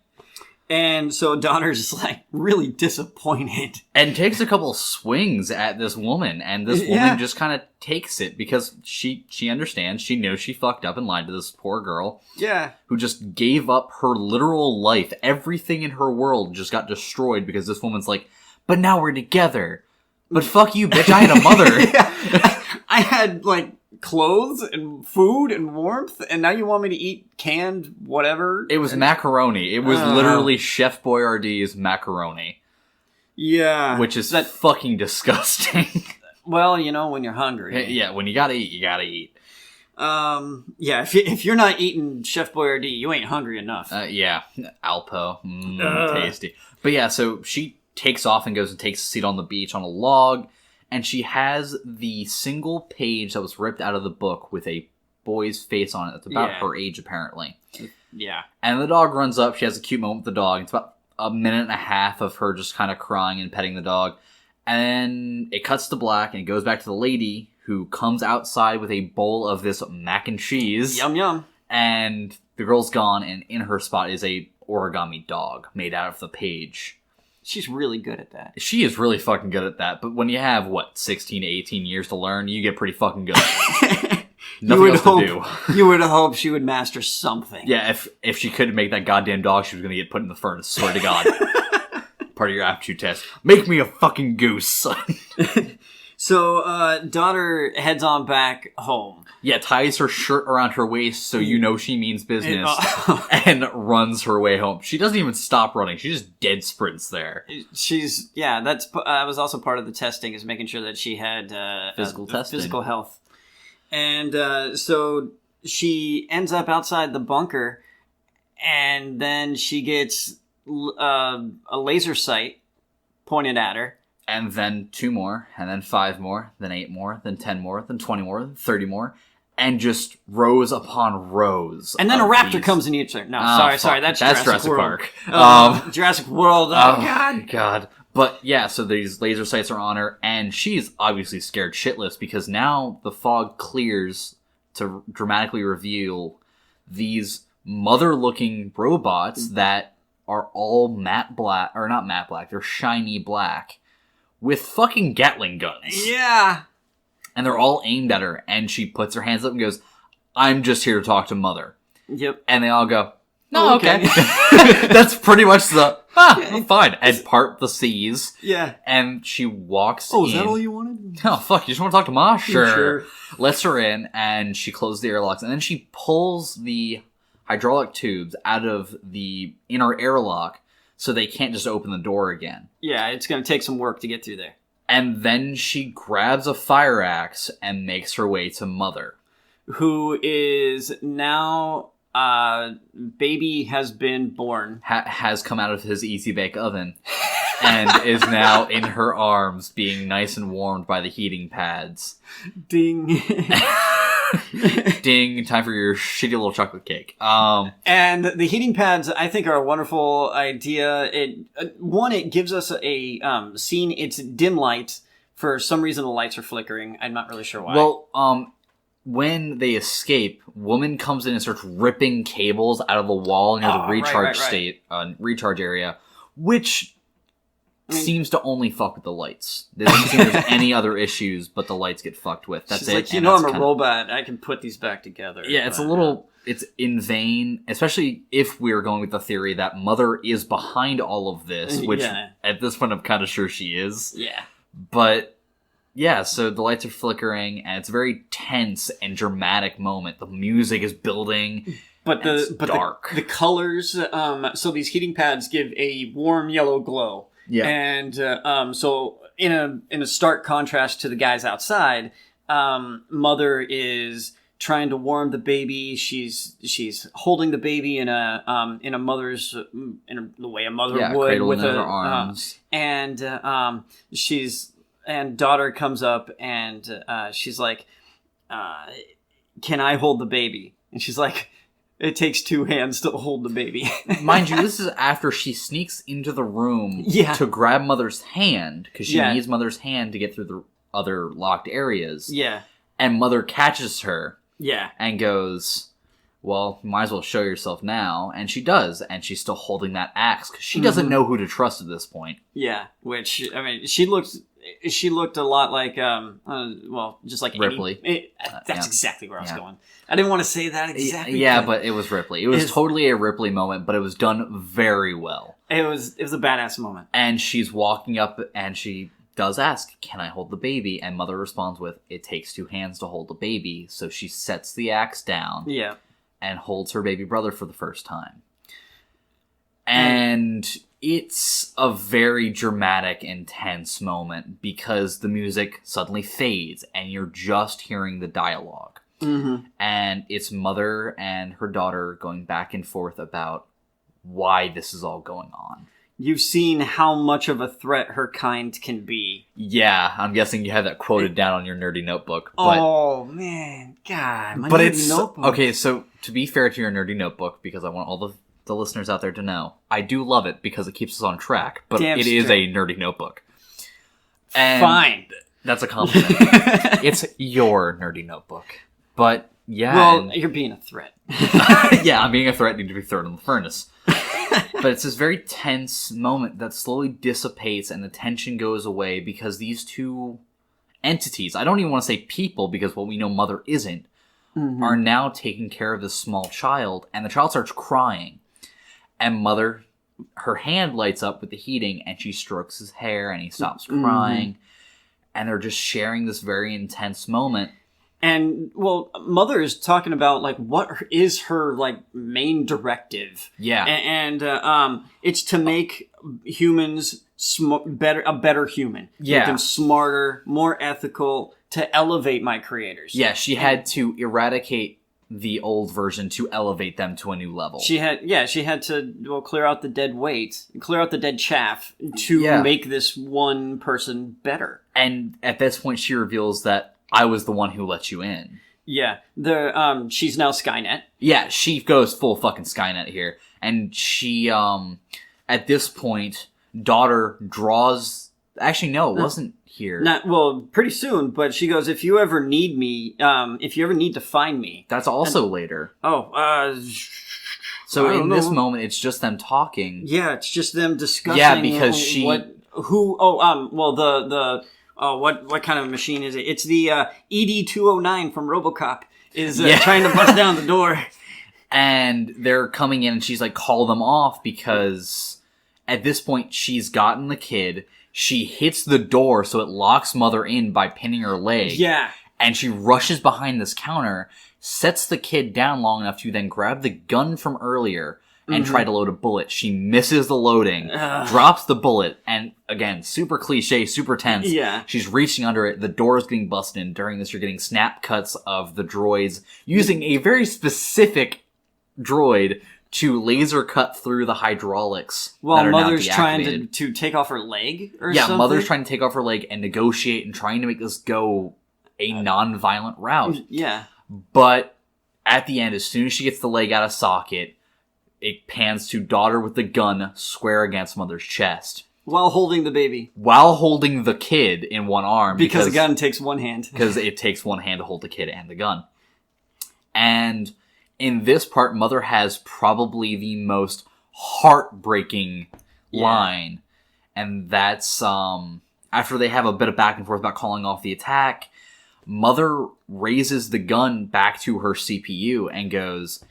And so daughter's like really disappointed. And takes a couple swings at this woman, and this woman just kind of takes it because she understands, she knows she fucked up and lied to this poor girl. Yeah. Who just gave up her literal life. Everything in her world just got destroyed because this woman's like, but now we're together. But fuck you, bitch, I had a mother. I had, like, clothes and food and warmth, and now you want me to eat canned whatever? It was macaroni. It was literally Chef Boyardee's macaroni. Yeah. Which is fucking disgusting. Well, when you're hungry. Yeah, when you gotta eat, you gotta eat. Yeah, if you're not eating Chef Boyardee, you ain't hungry enough. Yeah, Alpo. Tasty. But yeah, so she takes off and goes and takes a seat on the beach on a log, and she has the single page that was ripped out of the book with a boy's face on it that's about her age, apparently. Yeah. And the dog runs up. She has a cute moment with the dog. It's about a minute and a half of her just kind of crying and petting the dog. And then it cuts to black, and it goes back to the lady who comes outside with a bowl of this mac and cheese. Yum, yum. And the girl's gone, and in her spot is a origami dog made out of the page. She's really good at that. She is really fucking good at that. But when you have, 16 to 18 years to learn, you get pretty fucking good. Nothing else to do. You would hope she would master something. Yeah, if she couldn't make that goddamn dog, she was going to get put in the furnace. Swear to God. Part of your aptitude test. Make me a fucking goose. So, daughter heads on back home. Yeah, ties her shirt around her waist so you know she means business, and runs her way home. She doesn't even stop running. She just dead sprints there. That was also part of the testing, is making sure that she had physical health. And so she ends up outside the bunker, and then she gets a laser sight pointed at her. And then 2 more, and then 5 more, then 8 more, then 10 more, then 20 more, then 30 more, and just rows upon rows. And then a raptor comes and eats her. No, sorry, that's Jurassic World. Park. Jurassic World, God. But yeah, so these laser sights are on her, and she's obviously scared shitless because now the fog clears to dramatically reveal these mother-looking robots that are all matte black, or not matte black, they're shiny black, with fucking Gatling guns. Yeah. And they're all aimed at her, and she puts her hands up and goes, I'm just here to talk to Mother. Yep. And they all go, no, okay. That's pretty much I'm fine. And part the seas. Yeah. And she walks in. Oh, is that all you wanted? Oh, fuck, you just want to talk to Ma? Sure. Lets her in, and she closes the airlocks, and then she pulls the hydraulic tubes out of the inner airlock so they can't just open the door again. Yeah, it's going to take some work to get through there. And then she grabs a fire axe and makes her way to Mother. Who is now... baby has been born. Has come out of his Easy Bake Oven. And is now in her arms being nice and warmed by the heating pads. Ding. Ding, time for your shitty little chocolate cake. And the heating pads, I think, are a wonderful idea. It gives us a scene. It's dim light. For some reason, the lights are flickering. I'm not really sure why. Well, when they escape, woman comes in and starts ripping cables out of the wall near the recharge area, which seems to only fuck with the lights. There doesn't seem there's any other issues, but the lights get fucked with. That's She's it. Like, I'm a robot. I can put these back together. Yeah, it's it's in vain, especially if we're going with the theory that Mother is behind all of this, which at this point I'm kind of sure she is. Yeah. But... yeah, so the lights are flickering, and it's a very tense and dramatic moment. The music is building, but it's dark. The colors, so these heating pads give a warm yellow glow. Yeah. And so in a stark contrast to the guys outside, Mother is trying to warm the baby. She's holding the baby in a mother's in the way a mother would with her arms, and And daughter comes up and she's like, can I hold the baby? And she's like, it takes two hands to hold the baby. Mind you, this is after she sneaks into the room to grab Mother's hand, because she needs Mother's hand to get through the other locked areas. Yeah. And Mother catches her. Yeah. And goes, well, you might as well show yourself now. And she does. And she's still holding that axe, because she doesn't know who to trust at this point. Yeah. Which, I mean, she looked a lot like, just like Ripley. That's exactly where I was going. I didn't want to say that exactly. Yeah, but it was Ripley. It was totally a Ripley moment, but it was done very well. It was a badass moment. And she's walking up, and she does ask, can I hold the baby? And Mother responds with, it takes two hands to hold the baby. So she sets the axe down. Yeah. And holds her baby brother for the first time. And it's a very dramatic, intense moment because the music suddenly fades and you're just hearing the dialogue. Mm-hmm. And it's Mother and her daughter going back and forth about why this is all going on. You've seen how much of a threat her kind can be. Yeah, I'm guessing you have that quoted down on your nerdy notebook. But, oh, man. God, my nerdy notebook. Okay, so to be fair to your nerdy notebook, because I want all the listeners out there to know, I do love it because it keeps us on track, but it is a nerdy notebook. And fine. That's a compliment. It's your nerdy notebook. But, yeah. Well, you're being a threat. Yeah, I'm being a threat, need to be thrown in the furnace. But it's this very tense moment that slowly dissipates and the tension goes away because these two entities, I don't even want to say people because what we know Mother isn't, are now taking care of this small child, and the child starts crying. And Mother, her hand lights up with the heating, and she strokes his hair, and he stops crying. And they're just sharing this very intense moment. And, well, Mother is talking about, like, what is her, like, main directive. Yeah. And it's to make humans a better human. Yeah. Make them smarter, more ethical, to elevate my creators. Yeah, she had to eradicate the old version to elevate them to a new level. She had to clear out the dead weight, clear out the dead chaff to make this one person better. And at this point, she reveals that I was the one who let you in. Yeah. She's now Skynet. Yeah, she goes full fucking Skynet here. And she, at this point, daughter draws Actually, no, it wasn't here. Pretty soon, but she goes, if you ever need me, if you ever need to find me. That's also later. So in this moment, it's just them talking. Yeah, it's just them discussing. Yeah, because what kind of machine is it? It's the ED-209 from RoboCop is trying to bust down the door. And they're coming in and she's like, call them off because at this point she's gotten the kid. She hits the door so it locks Mother in by pinning her leg. Yeah. And she rushes behind this counter, sets the kid down long enough to then grab the gun from earlier and try to load a bullet. She misses the loading, drops the bullet, and again, super cliche, super tense. Yeah. She's reaching under it, the door is getting busted in. During this, you're getting snap cuts of the droids using a very specific droid to laser cut through the hydraulics. While Mother's trying to take off her leg or something? Yeah, Mother's trying to take off her leg and negotiate and trying to make this go a non-violent route. Yeah. But at the end, as soon as she gets the leg out of socket, it pans to daughter with the gun square against Mother's chest. While holding the baby. While holding the kid in one arm. Because the gun takes one hand. Because it takes one hand to hold the kid and the gun. And in this part, Mother has probably the most heartbreaking line. And that's, after they have a bit of back and forth about calling off the attack, Mother raises the gun back to her CPU and goes,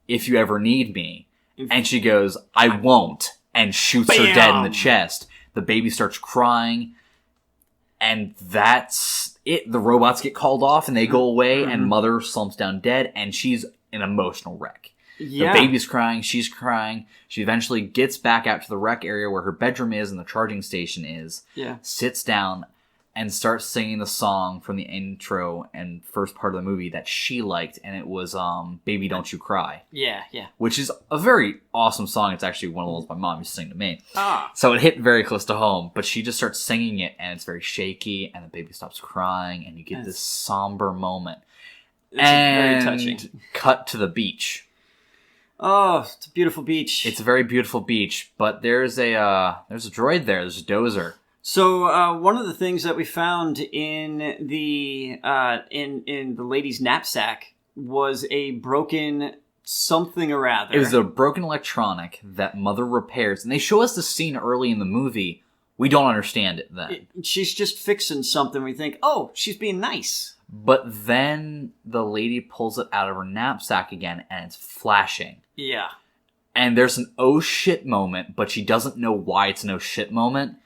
if you ever need me. And she goes, I won't. And shoots her dead in the chest. The baby starts crying. And that's it. The robots get called off and they go away. And Mother slumps down dead. And she's an emotional wreck. Yeah. The baby's crying. She's crying. She eventually gets back out to the rec area where her bedroom is and the charging station is. Yeah. Sits down and starts singing the song from the intro and first part of the movie that she liked, and it was Baby Don't You Cry. Yeah, yeah. Which is a very awesome song. It's actually one of the ones my mom used to sing to me. So it hit very close to home, but she just starts singing it, and it's very shaky, and the baby stops crying, and you get this somber moment. It's very touching. Cut to the beach. Oh, it's a beautiful beach. It's a very beautiful beach, but there's a droid there. There's a dozer. So one of the things that we found in the in the lady's knapsack was a broken something or other. It was a broken electronic that Mother repairs, and they show us the scene early in the movie. We don't understand it then. She's just fixing something. We think, oh, she's being nice. But then the lady pulls it out of her knapsack again, and it's flashing. Yeah. And there's an oh shit moment, but she doesn't know why it's an oh shit moment.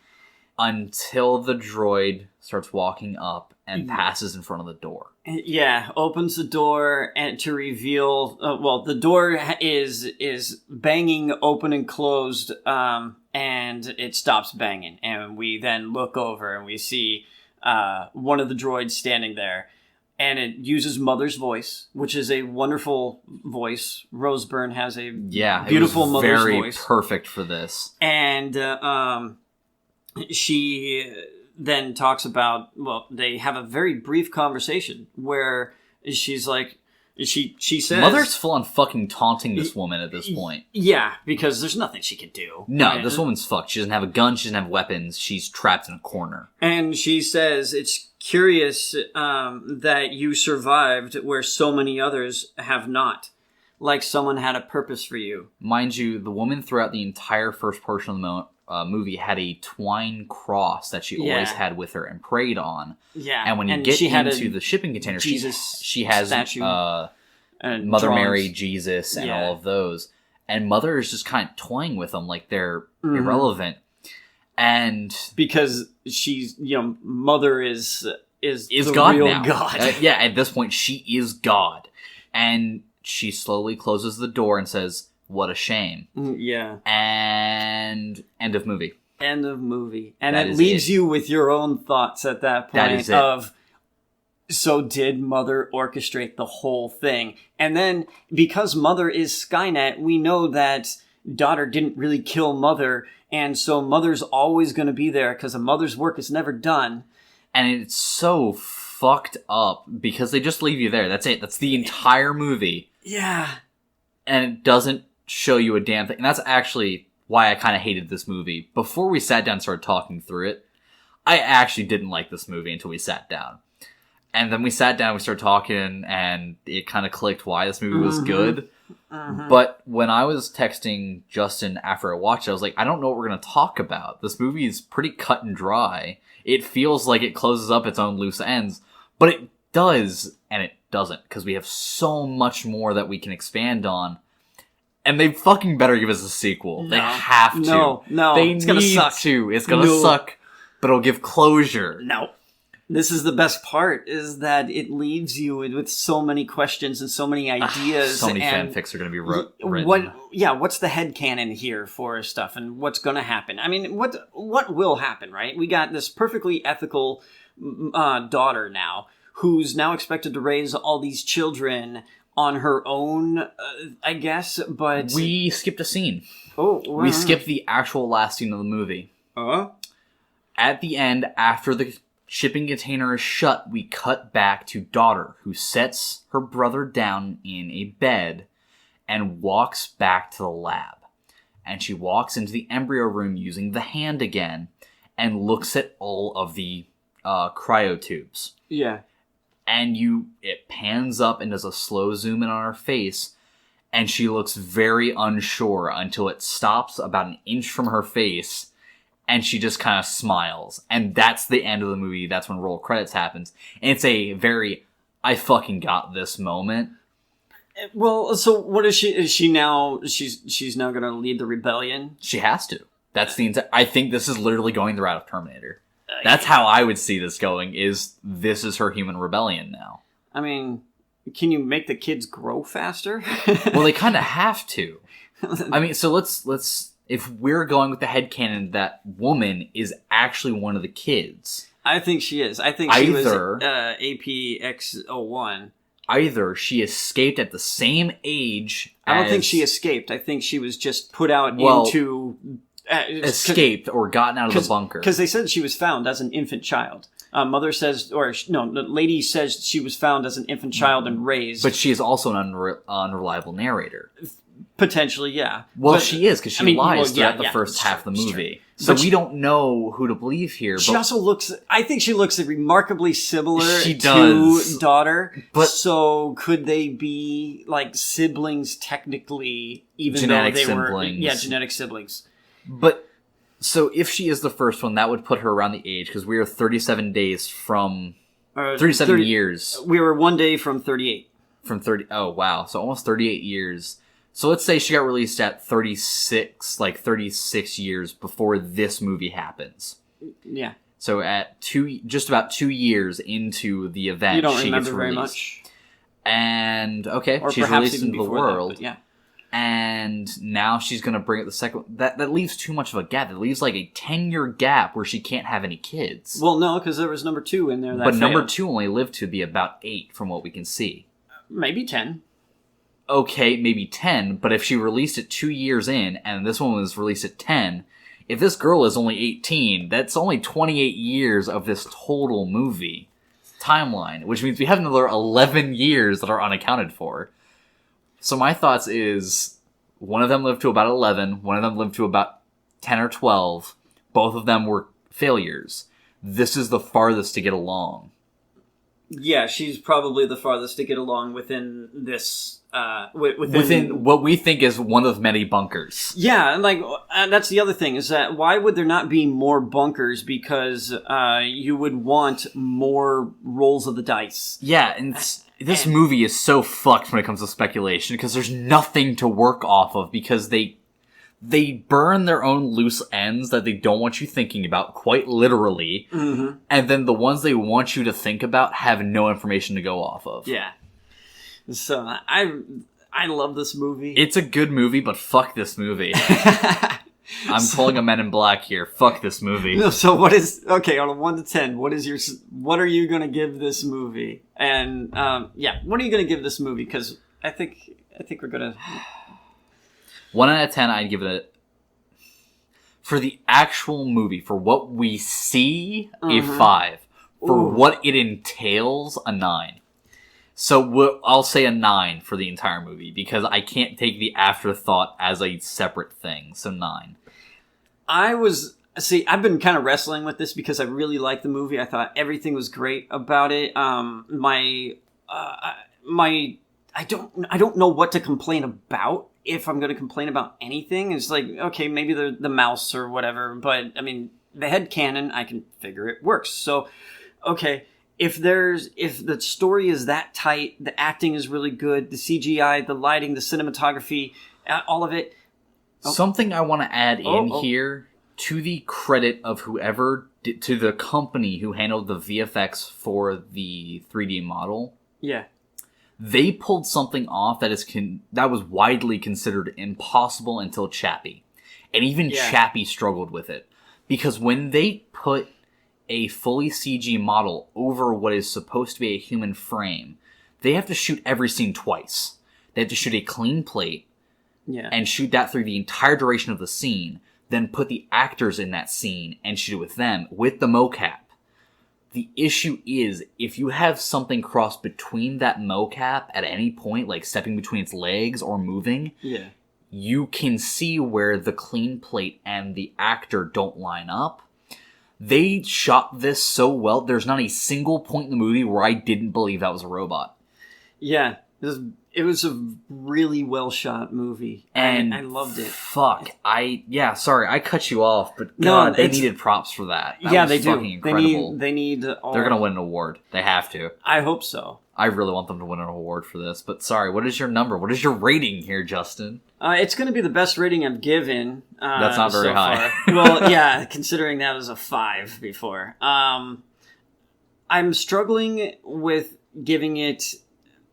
Until the droid starts walking up and passes in front of the door. Yeah, opens the door and to reveal... the door is banging open and closed, and it stops banging. And we then look over and we see one of the droids standing there. And it uses Mother's voice, which is a wonderful voice. Rose Byrne has a beautiful Mother's voice. Very perfect for this. And... she then talks about, they have a very brief conversation where she's like, she says... Mother's full on fucking taunting this woman at this point. Yeah, because there's nothing she can do. No, right? This woman's fucked. She doesn't have a gun, she doesn't have weapons, she's trapped in a corner. And she says, it's curious that you survived where so many others have not. Like someone had a purpose for you. Mind you, the woman throughout the entire first portion of the movie had a twine cross that she always had with her and prayed on. Yeah. And when you get into the shipping container, she has Mother Mary, Jesus, and all of those. And Mother is just kind of toying with them like they're irrelevant. And because she's, Mother is the God real now. God. At this point, she is God. And she slowly closes the door and says, what a shame. Yeah. And end of movie. End of movie. And it leaves you with your own thoughts at that point. That is it. So did Mother orchestrate the whole thing? And then, because Mother is Skynet, we know that daughter didn't really kill Mother, and so Mother's always going to be there, because a mother's work is never done. And it's so fucked up, because they just leave you there. That's it. That's the entire movie. Yeah. And it doesn't show you a damn thing. And that's actually why I kind of hated this movie. Before we sat down and started talking through it, I actually didn't like this movie until we sat down. And then we sat down, we started talking, and it kind of clicked why this movie was good. But when I was texting Justin after I watched it, I was like, I don't know what we're going to talk about. This movie is pretty cut and dry. It feels like it closes up its own loose ends, but it does, and it doesn't, because we have so much more that we can expand on. And they fucking better give us a sequel. No, they have to. No, they it's gonna suck. It's gonna suck, but it'll give closure. No. This is the best part, is that it leaves you with so many questions and so many ideas. So many fanfics are going to be written. What's the headcanon here for stuff, and what's going to happen? I mean, what will happen, right? We got this perfectly ethical daughter now, who's now expected to raise all these children on her own, I guess, but... We skipped a scene. We skipped the actual last scene of the movie. At the end, after the shipping container is shut, we cut back to daughter, who sets her brother down in a bed and walks back to the lab. And she walks into the embryo room using the hand again and looks at all of the cryotubes. Yeah. And it pans up and does a slow zoom in on her face, and she looks very unsure until it stops about an inch from her face. And she just kind of smiles. And that's the end of the movie. That's when roll credits happens. And it's a very, I fucking got this moment. Well, so what is she? Is she now, she's now going to lead the rebellion? She has to. That's the I think this is literally going the route of Terminator. That's how I would see this going, this is her human rebellion now. I mean, can you make the kids grow faster? Well, they kind of have to. I mean, so let's if we're going with the headcanon, that woman is actually one of the kids. I think she is. I think she was APX01. Either she escaped at the same age I don't think she escaped. I think she was just put out into... escaped or gotten out of the bunker. Because they said she was found as an infant child. Mother says... the lady says she was found as an infant child and raised. But she is also an unreliable narrator. Potentially, yeah. Well, she is, because she lies throughout the first half of the movie. So we don't know who to believe here. She also looks... I think she looks remarkably similar to daughter. But so could they be, like, siblings technically, even though they were... Yeah, genetic siblings. But, so if she is the first one, that would put her around the age, because we are 37 days from... 37 years. We were 1 day from 38. From 30... Oh, wow. So almost 38 years... So let's say she got released at 36 years before this movie happens. Yeah. So at just about 2 years into the event, she gets released. You don't remember very much. And, okay, she's released into the world. Yeah. And now she's going to bring it the second... That leaves too much of a gap. It leaves like a 10-year gap where she can't have any kids. Well, no, because there was number 2 in there that But failed. Number 2 only lived to be about 8 from what we can see. Maybe 10. Okay, maybe 10, but if she released it 2 years in, and this one was released at 10, if this girl is only 18, that's only 28 years of this total movie timeline, which means we have another 11 years that are unaccounted for. So my thoughts is, one of them lived to about 11, one of them lived to about 10 or 12, both of them were failures. This is the farthest to get along. Yeah, she's probably the farthest to get along within this... within what we think is one of many bunkers. Yeah, like, that's the other thing, is that why would there not be more bunkers? Because you would want more rolls of the dice. Yeah, and this movie is so fucked when it comes to speculation, because there's nothing to work off of, because they burn their own loose ends that they don't want you thinking about, quite literally, and then the ones they want you to think about have no information to go off of. Yeah. So, I love this movie. It's a good movie, but fuck this movie. I'm pulling a Men in Black here. Fuck this movie. No, so what is... Okay, on a 1 to 10, what are you going to give this movie? And, what are you going to give this movie? Because I think we're going to... 1 out of 10, I'd give it for the actual movie, for what we see, a 5. For what it entails, a 9. So I'll say a 9 for the entire movie, because I can't take the afterthought as a separate thing. So 9. I was See, I've been kind of wrestling with this because I really liked the movie. I thought everything was great about it. I don't know what to complain about. If I'm going to complain about anything, it's like, okay, maybe the mouse or whatever. But I mean, the headcanon, I can figure it works. So, okay, if the story is that tight, the acting is really good, the CGI, the lighting, the cinematography, all of it. Something I want to add here, to the credit of to the company who handled the VFX for the 3D model. Yeah. They pulled something off that was widely considered impossible until Chappie. And even Chappie struggled with it. Because when they put a fully CG model over what is supposed to be a human frame, they have to shoot every scene twice. They have to shoot a clean plate and shoot that through the entire duration of the scene, then put the actors in that scene and shoot it with them, with the mocap. The issue is, if you have something cross between that mocap at any point, like stepping between its legs or moving, you can see where the clean plate and the actor don't line up. They shot this so well, there's not a single point in the movie where I didn't believe that was a robot. Yeah, it was a really well shot movie, and I loved it. Fuck, sorry, I cut you off, but God, they needed props for that. That was fucking incredible. They need. They're gonna win an award. They have to. I hope so. I really want them to win an award for this. But sorry, what is your number? What is your rating here, Justin? It's going to be the best rating I've given. That's not very high. Well, yeah, considering that was a 5 before. I'm struggling with giving it.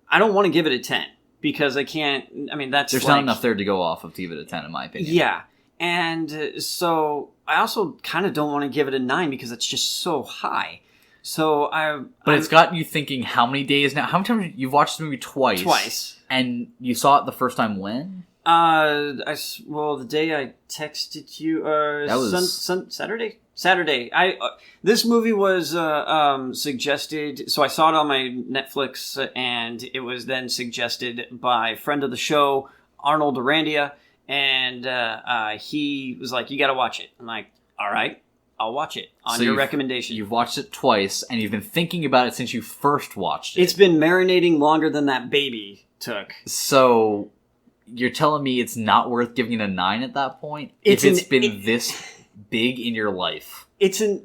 I don't want to give it a 10 because I can't. I mean, there's not enough there to go off of to give it a 10, in my opinion. Yeah, and so I also kind of don't want to give it a 9 because it's just so high. So it's got you thinking how many days now? How many times you've watched the movie twice? Twice. And you saw it the first time when? The day I texted you, that was Saturday. Saturday. This movie was suggested. So I saw it on my Netflix, and it was then suggested by friend of the show, Arnold Arandia, and he was like, "You got to watch it." I'm like, "All right. I'll watch it on your recommendation." You've watched it twice, and you've been thinking about it since you first watched it. It's been marinating longer than that baby took. So, you're telling me it's not worth giving it a 9 at that point? If it's been this big in your life? It's a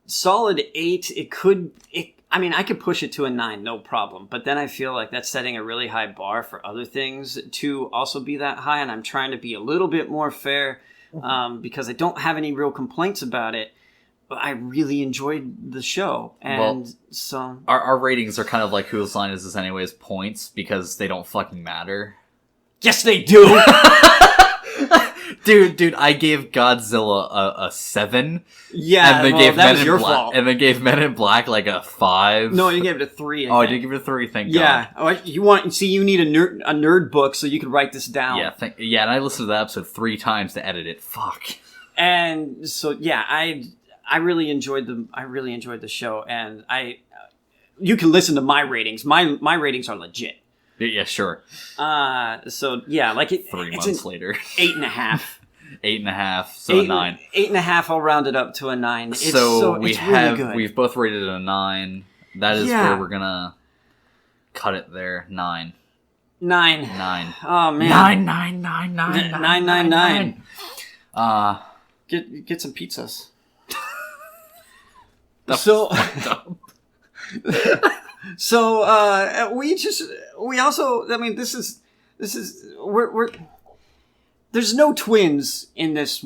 solid 8. I could push it to a 9, no problem. But then I feel like that's setting a really high bar for other things to also be that high, and I'm trying to be a little bit more fair. Because I don't have any real complaints about it, but I really enjoyed the show, and so our ratings are kind of like Whose Line Is This Anyways points because they don't fucking matter. Yes, they do. Dude, I gave Godzilla a 7. Yeah, and that was your fault. And then gave Men in Black like a 5. No, you gave it a 3. I did give it a 3. Thank God. Yeah, you need a nerd book so you could write this down. Yeah, and I listened to that episode 3 times to edit it. Fuck. And so I really enjoyed the show, and you can listen to my ratings. My ratings are legit. Yeah, sure. So yeah, like 3 months later, 8.5. 8.5, so a 9. 8.5. I'll round it up to a 9. It's really good. We've both rated it a 9. That is where we're gonna cut it there. 9. 9. Oh man. 9. Get some pizzas. There's no twins in this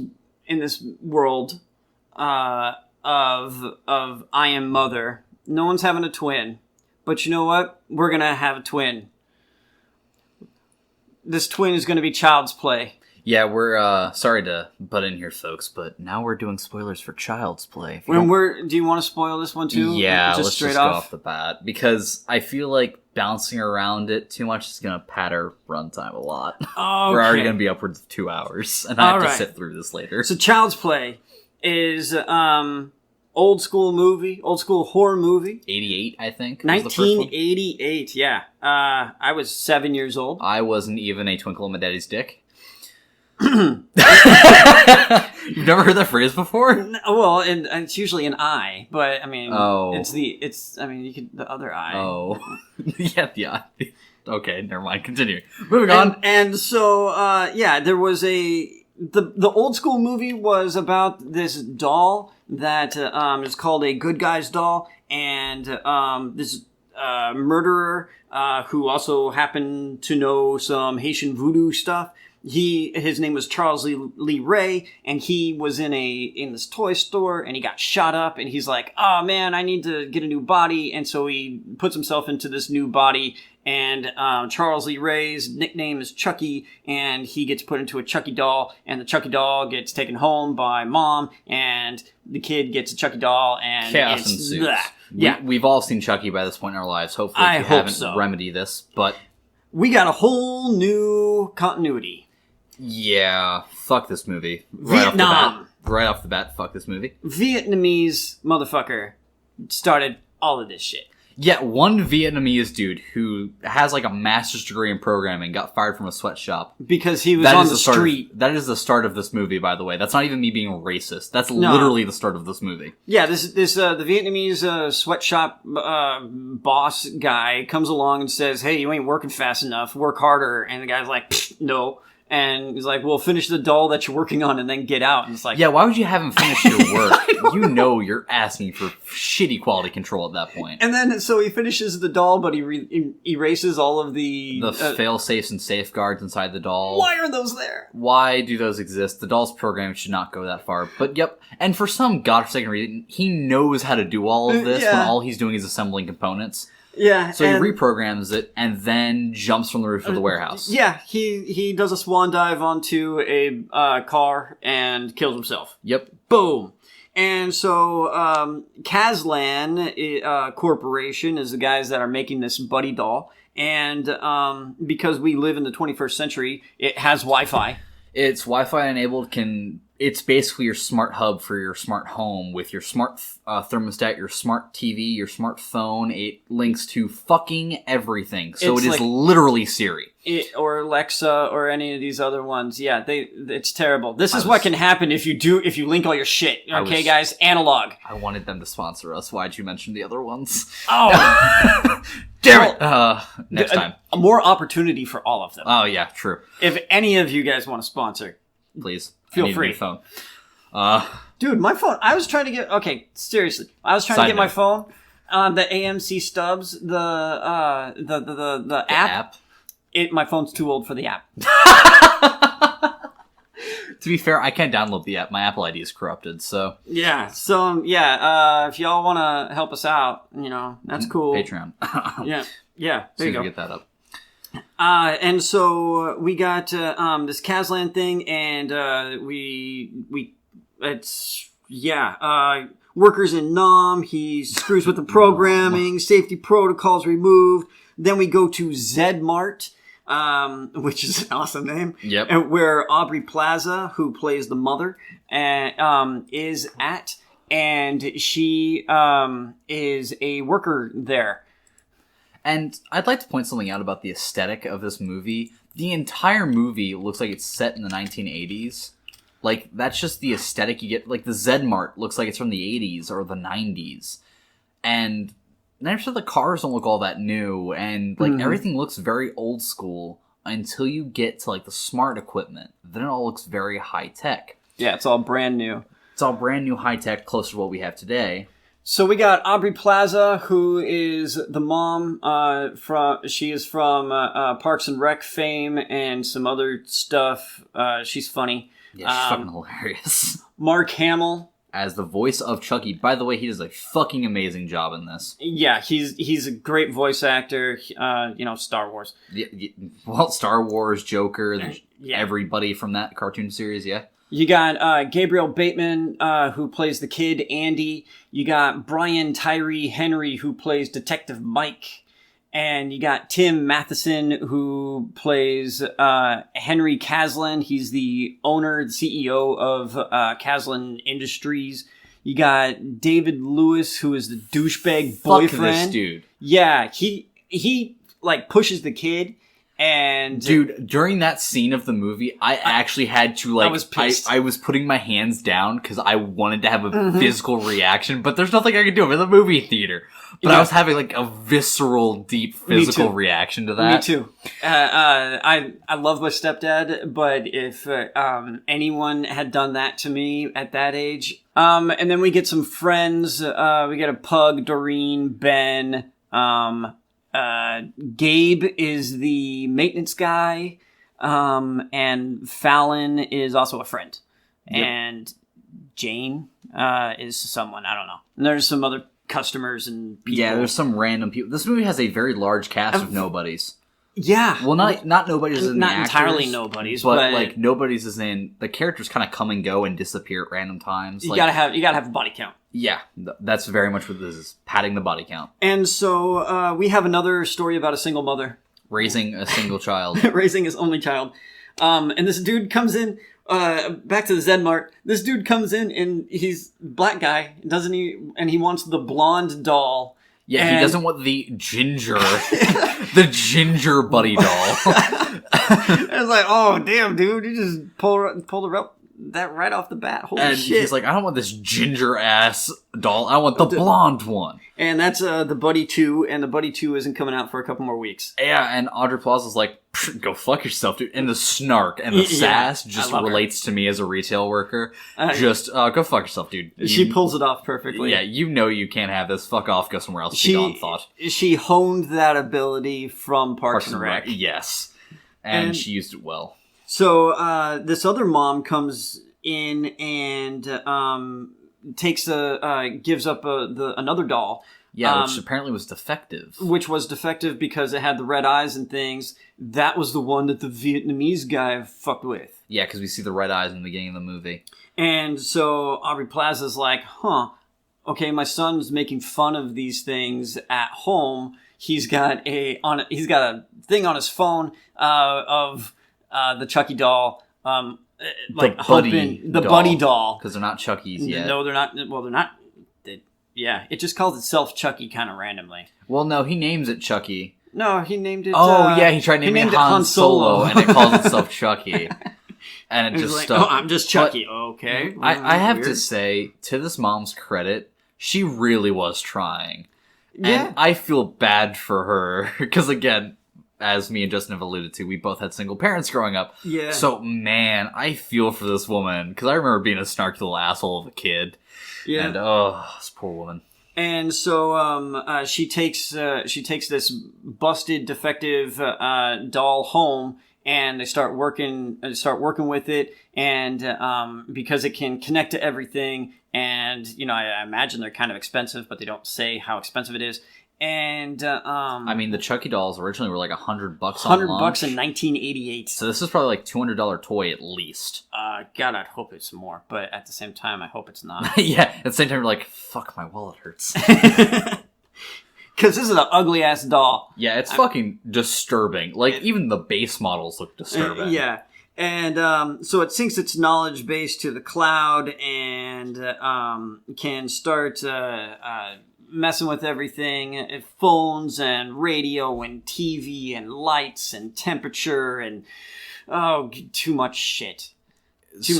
world of I Am Mother. No one's having a twin. But you know what? We're going to have a twin. This twin is going to be Child's Play. Yeah, we're sorry to butt in here, folks, but now we're doing spoilers for Child's Play. Do you want to spoil this one too? Yeah, let's just go off the bat, because I feel like bouncing around it too much is going to pad our runtime a lot. Okay. We're already going to be upwards of 2 hours, and I have to sit through this later. So Child's Play is old school horror movie. 88, I think. 1988. Yeah. I was 7 years old. I wasn't even a twinkle in my daddy's dick. You've never heard that phrase before? Well, and it's usually an eye, but I mean, Oh. you could the other eye. Oh, yeah. Okay, never mind. Continue. Moving on. And so, there was the old school movie was about this doll that is called a good guy's doll, and this murderer who also happened to know some Haitian voodoo stuff. His name was Charles Lee Ray, and he was in this toy store, and he got shot up, and he's like, oh man, I need to get a new body, and so he puts himself into this new body, and Charles Lee Ray's nickname is Chucky, and he gets put into a Chucky doll, and the Chucky doll gets taken home by mom, and the kid gets a Chucky doll, and chaos it's ensues. bleh. Yeah, We've all seen Chucky by this point in our lives. Hopefully, we haven't remedied this, but we got a whole new continuity. Yeah, fuck this movie. Vietnam. Right off the bat, fuck this movie. Vietnamese motherfucker started all of this shit. Yeah, one Vietnamese dude who has like a master's degree in programming got fired from a sweatshop. Because he was on the street. That is the start of this movie, by the way. That's not even me being racist. That's literally the start of this movie. Yeah, the Vietnamese sweatshop boss guy comes along and says, hey, you ain't working fast enough, work harder. And the guy's like, no. And he's like, well, finish the doll that you're working on and then get out. And it's like... Yeah, why would you have him finish your work? You know you're asking for shitty quality control at that point. And then, so he finishes the doll, but he erases all of the... fail-safes and safeguards inside the doll. Why are those there? Why do those exist? The doll's program should not go that far. But yep, and for some godforsaken reason, he knows how to do all of this when all he's doing is assembling components. Yeah. So he reprograms it and then jumps from the roof of the warehouse. Yeah, he does a swan dive onto a car and kills himself. Yep. Boom. And so Kazlan Corporation is the guys that are making this buddy doll. And because we live in the 21st century, it has Wi-Fi. It's Wi-Fi enabled, it's basically your smart hub for your smart home with your smart thermostat, your smart TV, your smartphone. It links to fucking everything. So it is literally Siri. Or Alexa or any of these other ones. Yeah, it's terrible. This is what can happen if you link all your shit. Okay, guys? Analog. I wanted them to sponsor us. Why'd you mention the other ones? Oh! Damn it! Next time. More opportunity for all of them. Oh, yeah, true. If any of you guys want to sponsor, please. Feel free. Phone. Dude, my phone. I was trying to get. Okay, seriously. I was trying to get my phone. The AMC Stubs. The app. My phone's too old for the app. To be fair, I can't download the app. My Apple ID is corrupted. So yeah. So yeah. If y'all want to help us out, that's cool. Patreon. Yeah. There you go. Get that up. And so we got this Kazlan thing, and workers in Nam. He screws with the programming, safety protocols removed. Then we go to Zedmart, which is an awesome name. Yep. And where Aubrey Plaza, who plays the mother, is at, and she is a worker there. And I'd like to point something out about the aesthetic of this movie. The entire movie looks like it's set in the 1980s. Like, that's just the aesthetic you get. Like, the Zedmart looks like it's from the 80s or the 90s. And 90% of the cars don't look all that new. And, everything looks very old school until you get to, the smart equipment. Then it all looks very high-tech. Yeah, it's all brand new. It's all brand new high-tech, close to what we have today. So we got Aubrey Plaza, who is the mom. She is from Parks and Rec fame and some other stuff. She's funny. Yeah, she's fucking hilarious. Mark Hamill as the voice of Chucky. By the way, he does a fucking amazing job in this. Yeah, he's a great voice actor. Star Wars. Well, Star Wars, Joker, everybody from that cartoon series. Yeah. You got Gabriel Bateman, who plays the kid, Andy. You got Brian Tyree Henry, who plays Detective Mike. And you got Tim Matheson, who plays Henry Kazlan. He's the owner, the CEO of Kazlan Industries. You got David Lewis, who is the douchebag boyfriend. Fuck this dude. Yeah, he pushes the kid. And dude, during that scene of the movie, I actually had to like. I was pissed. I was putting my hands down because I wanted to have a physical reaction, but there's nothing I could do. I'm in the movie theater, but I was having like a visceral, deep physical reaction to that. Me too. I love my stepdad, but if anyone had done that to me at that age, and then we get some friends. We get a Pug, Doreen, Ben. Gabe is the maintenance guy, and Fallon is also a friend, and Jane is someone, I don't know. And there's some other customers and people. Yeah, there's some random people. This movie has a very large cast of nobodies. Yeah. Well, not nobodies in not the actors, entirely nobodies, but like nobodies is in the characters kind of come and go and disappear at random times. You like, gotta have a body count. Yeah, that's very much what this is, padding the body count. And so we have another story about a single mother raising a single child, raising his only child. And this dude comes in. Back to the Zen Mart. This dude comes in and he's black guy, doesn't he? And he wants the blonde doll. Yeah, he doesn't want the ginger, the ginger buddy doll. I was like, oh damn, dude, you just pulled that right off the bat. Holy shit! He's like, I don't want this ginger ass doll. I want the blonde one. And that's the Buddy 2, and the Buddy 2 isn't coming out for a couple more weeks. Yeah, and Audrey Plaza's like, go fuck yourself, dude. And the snark and the sass just relates to me as a retail worker. Go fuck yourself, dude. She pulls it off perfectly. Yeah, you know you can't have this. Fuck off, go somewhere else. Be gone, thought. She honed that ability from Parks and Rec. Yes. And she used it well. So this other mom comes in and gives up another doll. Yeah, which apparently was defective. Which was defective because it had the red eyes and things. That was the one that the Vietnamese guy fucked with. Yeah, because we see the red eyes in the beginning of the movie. And so Aubrey Plaza's like, okay, my son's making fun of these things at home. He's got a thing on his phone of the Chucky doll. Like the Buddy doll. Because they're not Chucky's yet. No, they're not. Well, they're not. Yeah, it just calls itself Chucky kind of randomly. Well, no, he names it Chucky. No, he named it... he tried naming it Han Solo, and it calls itself Chucky. And it just like, stuck. Oh, I'm just Chucky. But okay. I have to say, to this mom's credit, she really was trying. Yeah. And I feel bad for her, because again, as me and Justin have alluded to, we both had single parents growing up. Yeah. So, man, I feel for this woman, because I remember being a snarky little asshole of a kid. Yeah. And this poor woman. And so she takes this busted, defective doll home, and they start working with it, and because it can connect to everything, and I imagine they're kind of expensive, but they don't say how expensive it is. And I mean, the Chucky dolls originally were like $100 on $100 in 1988. So this is probably like $200 toy at least. God, I'd hope it's more, but at the same time, I hope it's not. Yeah, at the same time, you're like, fuck, my wallet hurts. Because this is an ugly ass doll. Yeah, it's fucking disturbing. Like even the base models look disturbing. Yeah. And so it syncs its knowledge base to the cloud and can start messing with everything, phones and radio and TV and lights and temperature and too much shit. It's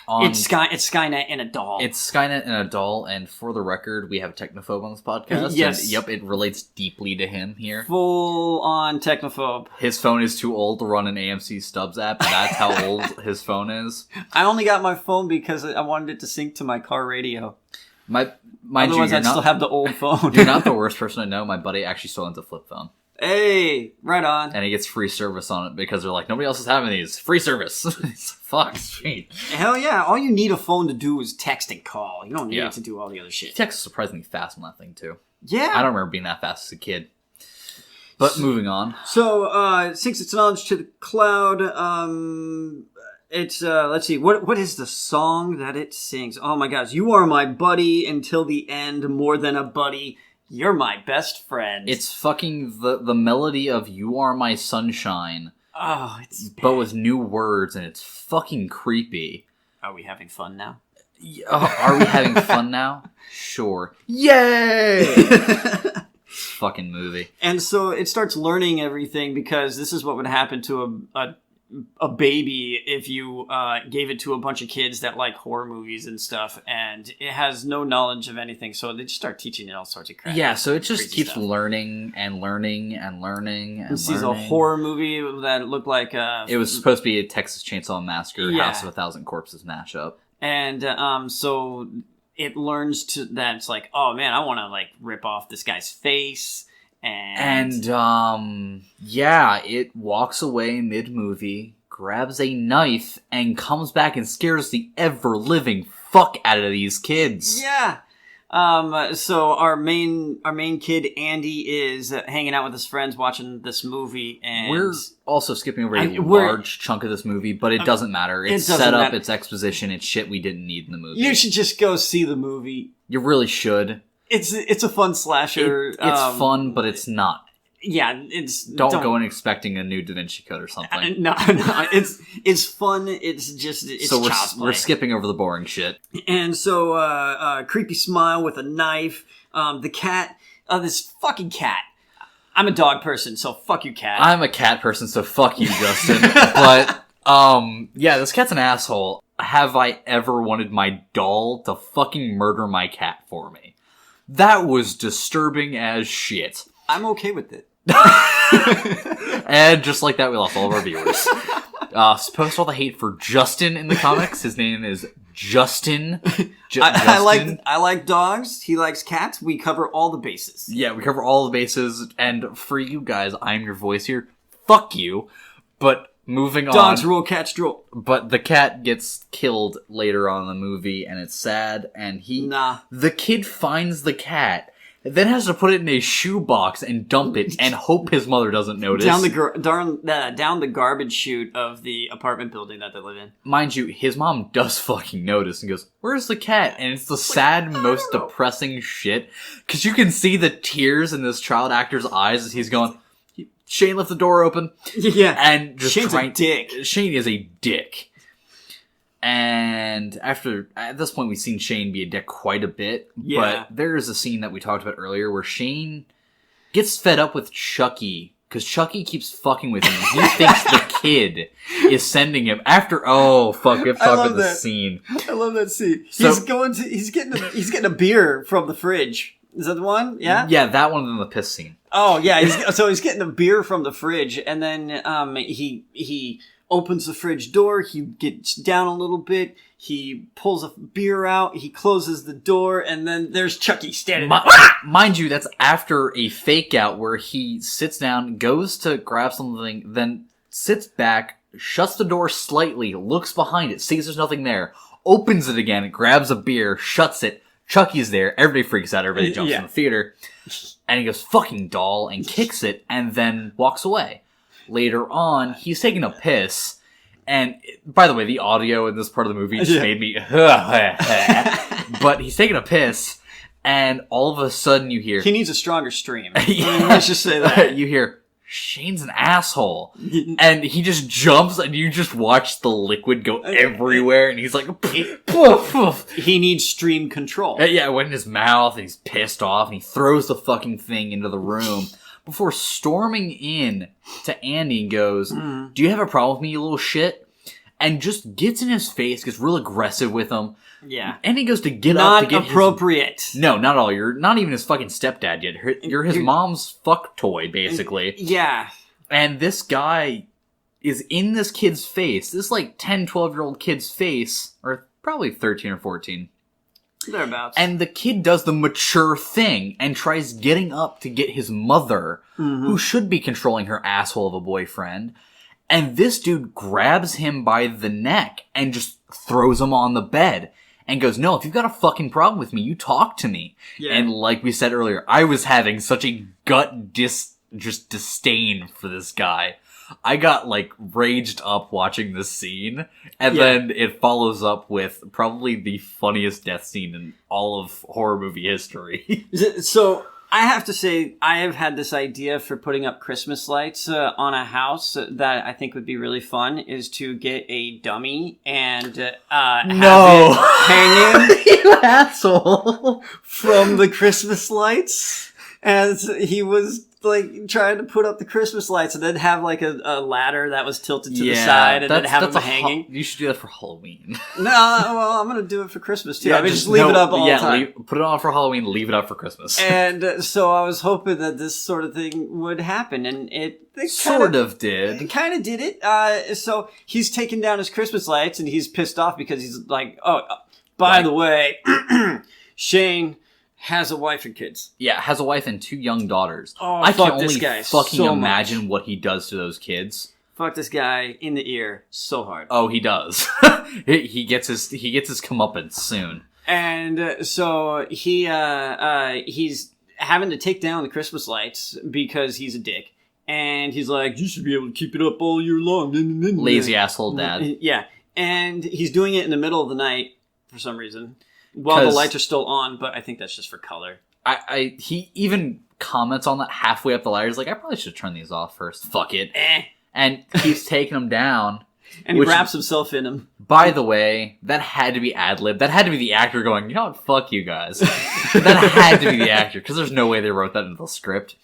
Skynet in a doll. It's Skynet in a doll, and for the record, we have a technophobe on this podcast. Yes. And, yep, it relates deeply to him here. Full on technophobe. His phone is too old to run an AMC Stubs app, and that's how old his phone is. I only got my phone because I wanted it to sync to my car radio. Otherwise, I'd still have the old phone. You're not the worst person I know. My buddy actually still owns a flip phone. Hey, right on. And he gets free service on it because they're like, nobody else is having these. Free service. Fuck, sweet. Hell yeah. All you need a phone to do is text and call. You don't need it to do all the other shit. He texts surprisingly fast on that thing, too. Yeah. I don't remember being that fast as a kid. But moving on. So, it syncs its knowledge to the cloud. It's, let's see, what is the song that it sings? Oh my gosh. You are my buddy until the end, more than a buddy. You're my best friend. It's fucking the melody of You Are My Sunshine. Oh, it's bad. But with new words, and it's fucking creepy. Are we having fun now? Are we having fun now? Sure. Yay! Fucking movie. And so it starts learning everything because this is what would happen to a baby if you gave it to a bunch of kids that like horror movies and stuff, and it has no knowledge of anything. So they just start teaching it all sorts of crap. Yeah, so it just keeps stuff. learning and learning and learning and It sees learning. a horror movie that looked like It was supposed to be a Texas Chainsaw Massacre, Yeah. House of a Thousand Corpses mashup. and so it learns that it's like, oh man, I want to like rip off this guy's face. And yeah, it walks away mid-movie, grabs a knife, and comes back and scares the ever-living fuck out of these kids. yeah. So our main kid Andy is hanging out with his friends watching this movie, and We're also skipping over a we're- large chunk of this movie, but it doesn't matter. It's doesn't set up, matter. it's exposition, it's shit we didn't need in the movie. you should just go see the movie. You really should. It's a fun slasher. It's fun, but it's not. Yeah, it's Don't go in expecting a new Da Vinci Code or something. No, it's fun. It's just So child's play. we're skipping over the boring shit. And so, creepy smile with a knife. The cat, this fucking cat. I'm a dog person, so fuck you, cat. I'm a cat person, so fuck you, Justin. But, yeah, this cat's an asshole. Have I ever wanted my doll to fucking murder my cat for me? That was disturbing as shit. I'm okay with it. And just like that, we lost all of our viewers. Post all the hate for Justin in the comics. His name is Justin. I like dogs. He likes cats. We cover all the bases. Yeah, we cover all the bases. And for you guys, I'm your voice here. Fuck you. But moving on. Dogs rule, cats drool. But the cat gets killed later on in the movie, and it's sad. And the kid finds the cat, then has to put it in a shoebox and dump it, and hope his mother doesn't notice. Down the garbage chute of the apartment building that they live in. Mind you, his mom does fucking notice and goes, "Where's the cat?" And it's the sad, most depressing shit, because you can see the tears in this child actor's eyes as he's going, Shane left the door open. Yeah, and just Shane's a dick. Shane is a dick. And at this point, we've seen Shane be a dick quite a bit. Yeah. But there is a scene that we talked about earlier where Shane gets fed up with Chucky because Chucky keeps fucking with him. He thinks the kid is sending him after. Oh fuck! We have to talk about this scene. I love that scene. So- He's getting a beer from the fridge. Is that the one? Yeah. Yeah, that one in the piss scene. Oh yeah. He's getting a beer from the fridge, and then he opens the fridge door, he gets down a little bit, he pulls a beer out, he closes the door, and then there's Chucky standing there. Mind you, that's after a fake out where he sits down, goes to grab something, then sits back, shuts the door slightly, looks behind it, sees there's nothing there, opens it again, grabs a beer, shuts it, Chucky's there, everybody freaks out, everybody jumps in the theater, and he goes, "Fucking doll," and kicks it, and then walks away. Later on, he's taking a piss, and by the way, the audio in this part of the movie just made me but he's taking a piss, and all of a sudden you hear... He needs a stronger stream. Let's just say that. You hear, "Shane's an asshole," and he just jumps, and you just watch the liquid go everywhere, and he's like... He needs stream control. Yeah, it went in his mouth, and he's pissed off, and he throws the fucking thing into the room before storming in to Andy and goes, "Do you have a problem with me, you little shit?" And just gets in his face, gets real aggressive with him. Yeah. Andy goes to get up to get Not appropriate. No, not at all. You're not even his fucking stepdad yet. You're his mom's fuck toy, basically. Yeah. And this guy is in this kid's face, this like 10, 12-year-old kid's face, or probably 13 or 14. Thereabouts. And the kid does the mature thing and tries getting up to get his mother, who should be controlling her asshole of a boyfriend. And this dude grabs him by the neck and just throws him on the bed and goes, "No, if you've got a fucking problem with me, you talk to me." Yeah. And like we said earlier, I was having such a gut disdain for this guy. I got like raged up watching this scene, and then it follows up with probably the funniest death scene in all of horror movie history. So I have to say, I have had this idea for putting up Christmas lights on a house that I think would be really fun, is to get a dummy and have it hanging you asshole! from the Christmas lights. as he was like trying to put up the Christmas lights and then have like a ladder that was tilted to the side and then have them hanging. You should do that for Halloween. No, well, I'm gonna do it for Christmas too. I mean, just leave it up all the time. Put it on for Halloween, leave it up for Christmas. And so I was hoping that this sort of thing would happen, and it sort of did. It kind of did it. So he's taking down his Christmas lights, and he's pissed off because he's like, "Oh, by the way, Shane has a wife and kids." Yeah, has a wife and 2 young daughters. Oh, I fuck can only this guy fucking so imagine much. what he does to those kids. Fuck this guy in the ear so hard. Oh, he does. he gets his comeuppance soon. And so he's having to take down the Christmas lights because he's a dick. And he's like, "You should be able to keep it up all year long." Lazy asshole dad. Yeah. And he's doing it in the middle of the night for some reason. While the lights are still on, but I think that's just for color. He even comments on that halfway up the ladder. He's like, "I probably should turn these off first. Fuck it." And keeps taking them down. And he wraps himself in them. By the way, that had to be ad-lib. That had to be the actor going, "You know what? Fuck you guys." That had to be the actor, because there's no way they wrote that into the script.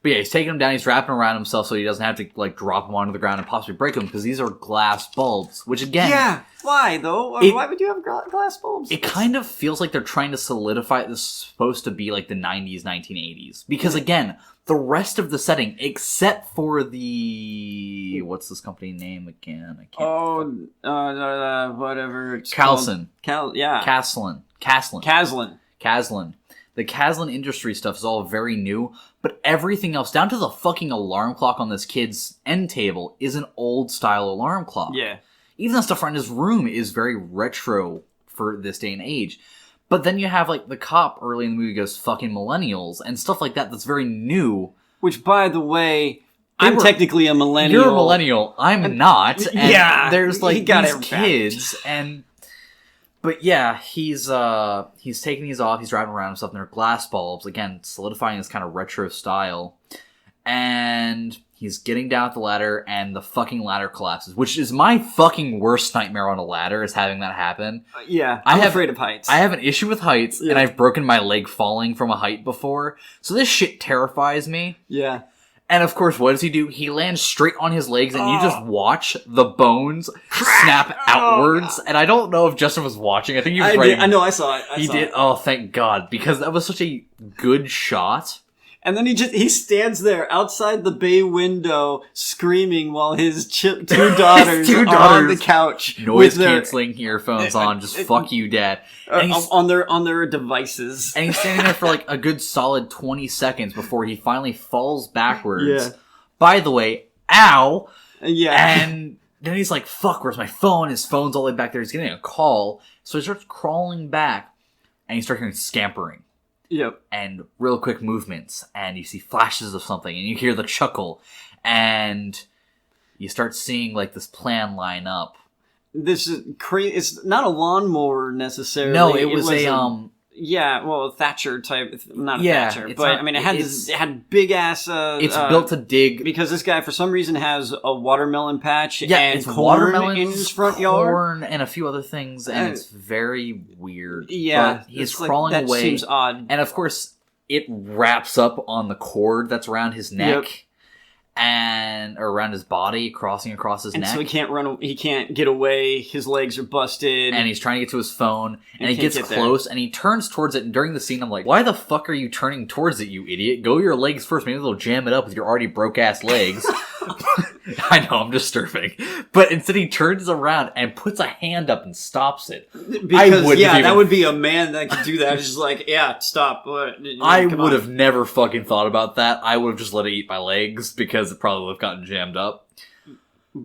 But yeah, he's taking them down, he's wrapping them around himself so he doesn't have to, like, drop them onto the ground and possibly break them, because these are glass bulbs, which again... Yeah, why, though? Why would you have glass bulbs? It kind of feels like they're trying to solidify this is supposed to be, like, the 90s, 1980s. Because, again, the rest of the setting, except for the... What's this company name again? I can't... whatever it's Carlson. called. Yeah. Caslin. The Caslin industry stuff is all very new, but everything else, down to the fucking alarm clock on this kid's end table, is an old-style alarm clock. Yeah. Even the stuff around his room is very retro for this day and age. But then you have, like, the cop early in the movie goes, "Fucking millennials," and stuff like that that's very new. Which, by the way, I'm technically a millennial. You're a millennial. I'm not. And yeah. There's, like, these kids, and... But yeah, he's taking these off, he's driving around and stuff, and they're glass bulbs, again, solidifying this kind of retro style. And he's getting down the ladder, and the fucking ladder collapses, which is my fucking worst nightmare on a ladder, is having that happen. Yeah, I'm afraid of heights. I have an issue with heights, and I've broken my leg falling from a height before, so this shit terrifies me. Yeah. And of course, what does he do? He lands straight on his legs, and you just watch the bones snap outwards. And I don't know if Justin was watching. I think he was right. I know, I saw it. He did. Oh, thank God, because that was such a good shot. And then he stands there outside the bay window screaming while his 2 daughters are on the couch. Noise canceling earphones on. Just fuck you, Dad. And on their devices. And he's standing there for like a good solid 20 seconds before he finally falls backwards. Yeah. By the way, ow! Yeah. And then he's like, fuck, where's my phone? His phone's all the way back there. He's getting a call. So he starts crawling back. And he starts hearing scampering. Yep. And real quick movements, and you see flashes of something, and you hear the chuckle, and you start seeing, like, this plan line up. This is crazy. It's not a lawnmower necessarily. No, it was yeah, well, Thatcher type, not a Thatcher, but I mean, it had big ass. It's built to dig because this guy, for some reason, has a watermelon patch and it's corn in his front yard, corn and a few other things, and it's very weird. Yeah, but he's crawling away. That seems odd, and of course, it wraps up on the cord that's around his neck. Yep. Or around his body, crossing across his neck. So he can't run. He can't get away. His legs are busted. And he's trying to get to his phone. And he gets close, and he turns towards it. And during the scene, I'm like, why the fuck are you turning towards it, you idiot? Go your legs first. Maybe they'll jam it up with your already broke-ass legs. I know, I'm disturbing. But instead he turns around and puts a hand up and stops it. Because, that would be a man that could do that. It's just like, yeah, stop. I would have never fucking thought about that. I would have just let it eat my legs, because it probably would have gotten jammed up.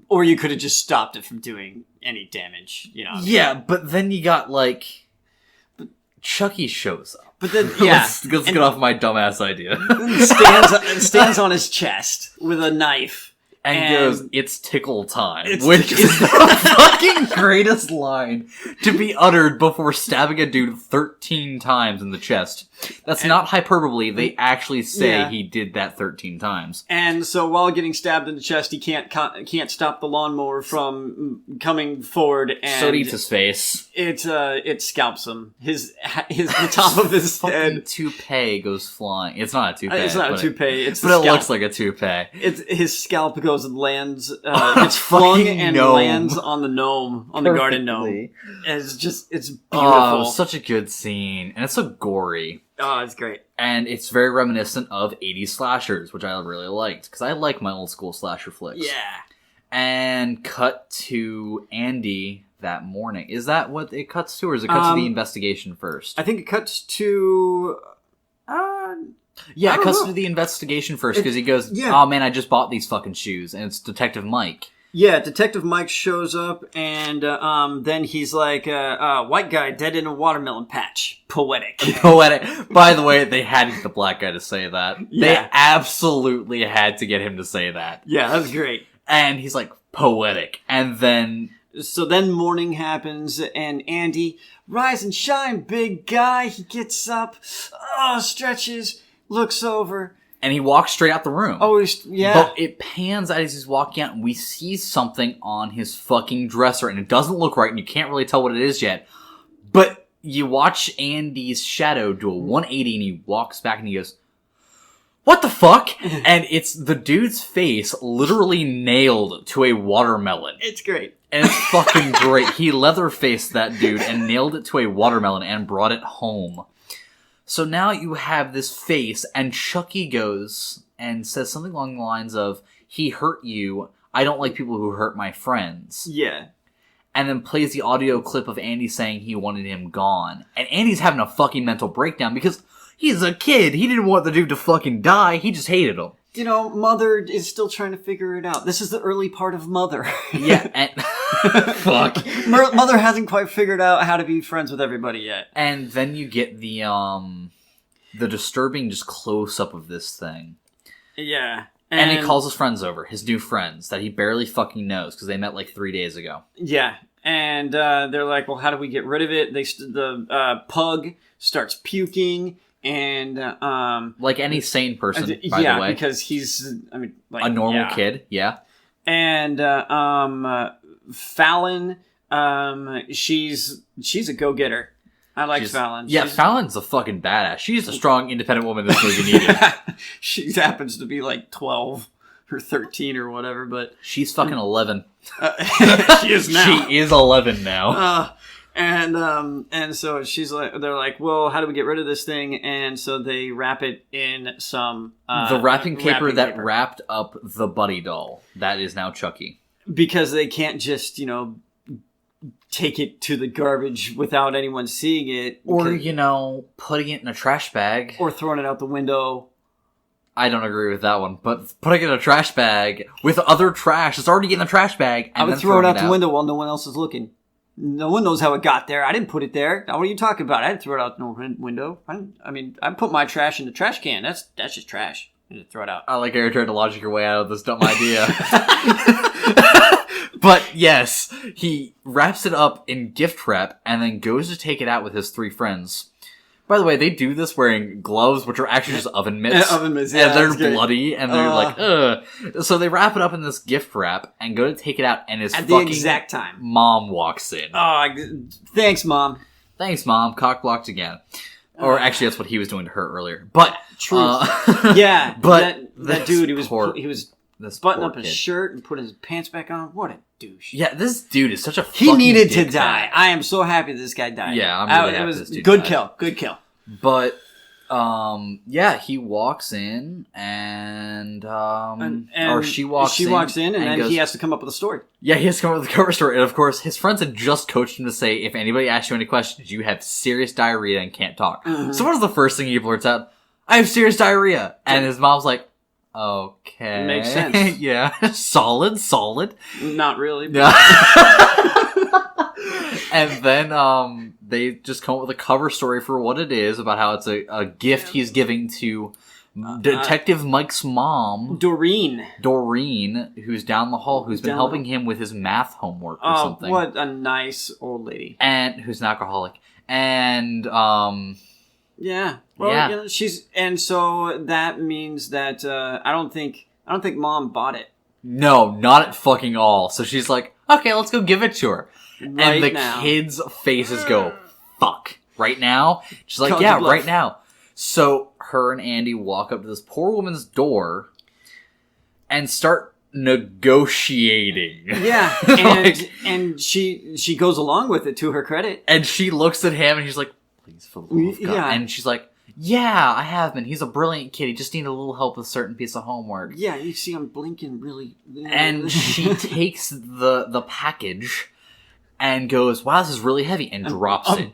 Or you could have just stopped it from doing any damage, you know. Yeah, but then you got, like... Chucky shows up. But then, yeah. let's get off my dumbass idea. stands on his chest with a knife And goes, "It's tickle time," which is the fucking greatest line to be uttered before stabbing a dude 13 times in the chest. That's not hyperbole. They actually say he did that 13 times. And so while getting stabbed in the chest, he can't stop the lawnmower from coming forward, and so it eats his face. It scalps him. The top of his head toupee goes flying. It's not a toupee. It's not a toupee. It looks like a toupee. His scalp goes and lands. It's flung and lands on the gnome, on the garden gnome. It's beautiful. Oh, such a good scene, and it's so gory. Oh, it's great. And it's very reminiscent of 80s slashers, which I really liked, because I like my old school slasher flicks. Yeah. And cut to Andy that morning. Is that what it cuts to, or is it cut to the investigation first? I think it cuts to... Yeah, it cuts to the investigation first, because he goes, oh man, I just bought these fucking shoes, and it's Detective Mike. Yeah, Detective Mike shows up, and then he's like, white guy dead in a watermelon patch. Poetic. Poetic. By the way, they had to get the black guy to say that. Yeah. They absolutely had to get him to say that. Yeah, that's great. And he's like, poetic. And then... So then morning happens, and Andy, rise and shine, big guy. He gets up, stretches, looks over. And he walks straight out the room. Oh, yeah. But it pans as he's walking out, and we see something on his fucking dresser, and it doesn't look right, and you can't really tell what it is yet. But you watch Andy's shadow do a 180, and he walks back, and he goes, what the fuck? And it's the dude's face literally nailed to a watermelon. It's great. And it's fucking great. He leather-faced that dude and nailed it to a watermelon and brought it home. So now you have this face, and Chucky goes and says something along the lines of, he hurt you, I don't like people who hurt my friends. Yeah. And then plays the audio clip of Andy saying he wanted him gone. And Andy's having a fucking mental breakdown because he's a kid. He didn't want the dude to fucking die. He just hated him. You know, Mother is still trying to figure it out. This is the early part of Mother. Yeah, and... fuck. Mother hasn't quite figured out how to be friends with everybody yet. And then you get the disturbing just close-up of this thing. Yeah. And he calls his friends over, his new friends, that he barely fucking knows, because they met like 3 days ago. Yeah. And they're like, well, how do we get rid of it? The pug starts puking. And like any sane person, by the way, because he's a normal kid, yeah. And Fallon, she's a go-getter. I like Fallon. Yeah, Fallon's a fucking badass. She's a strong, independent woman this movie needed. She happens to be like 12 or 13 or whatever, but she's fucking 11. She is now. She is 11 now. And so they're like, well, how do we get rid of this thing? And so they wrap it in some the wrapping paper that wrapped up the Buddy doll. That is now Chucky. Because they can't just, take it to the garbage without anyone seeing it. Or, putting it in a trash bag. Or throwing it out the window. I don't agree with that one, but putting it in a trash bag with other trash that's already in the trash bag. And I would throw it out the window while no one else is looking. No one knows how it got there. I didn't put it there. Now, what are you talking about? I didn't throw it out the window. I put my trash in the trash can. That's just trash. You just throw it out. I like how you're trying to logic your way out of this dumb idea. But yes, he wraps it up in gift wrap and then goes to take it out with his 3 friends. By the way, they do this wearing gloves, which are actually just oven mitts. Oven mitts, yeah. And they're bloody, and they're like, ugh. So they wrap it up in this gift wrap and go to take it out, and his fucking exact time mom walks in. Oh, thanks, Mom. Thanks, Mom. Cock blocked again. Or actually, that's what he was doing to her earlier. But truth. Yeah, but that dude, he was buttoning up his shirt and putting his pants back on. What a douche. Yeah, this dude is such a He needed to die. I am so happy this guy died. Yeah, I'm really happy this dude died. Good kill. But, yeah, he walks in and or she walks in. She walks in and then goes, he has to come up with a story. Yeah, he has to come up with a cover story. And of course, his friends had just coached him to say, if anybody asks you any questions, you have serious diarrhea and can't talk. Mm-hmm. So what is the first thing he blurts out? I have serious diarrhea. And his mom's like, okay. Makes sense. Yeah. Solid. Not really. Yeah. And then they just come up with a cover story for what it is, about how it's a gift he's giving to Detective Mike's mom, Doreen, who's down the hall, who's been helping him with his math homework or something. Oh, what a nice old lady. And who's an alcoholic. And, yeah. Well, you know, and so that means that, I don't think Mom bought it. No, not at fucking all. So she's like, okay, let's go give it to her. And the kids' faces go, fuck. Right now? She's like, yeah, right now. So her and Andy walk up to this poor woman's door and start negotiating. Yeah, and and she goes along with it, to her credit. And she looks at him and he's like, please, for the love of God. Yeah. And she's like, yeah, I have been. He's a brilliant kid. He just needed a little help with a certain piece of homework. Yeah, you see him blinking really... And she takes the package and goes, wow, this is really heavy, and drops it.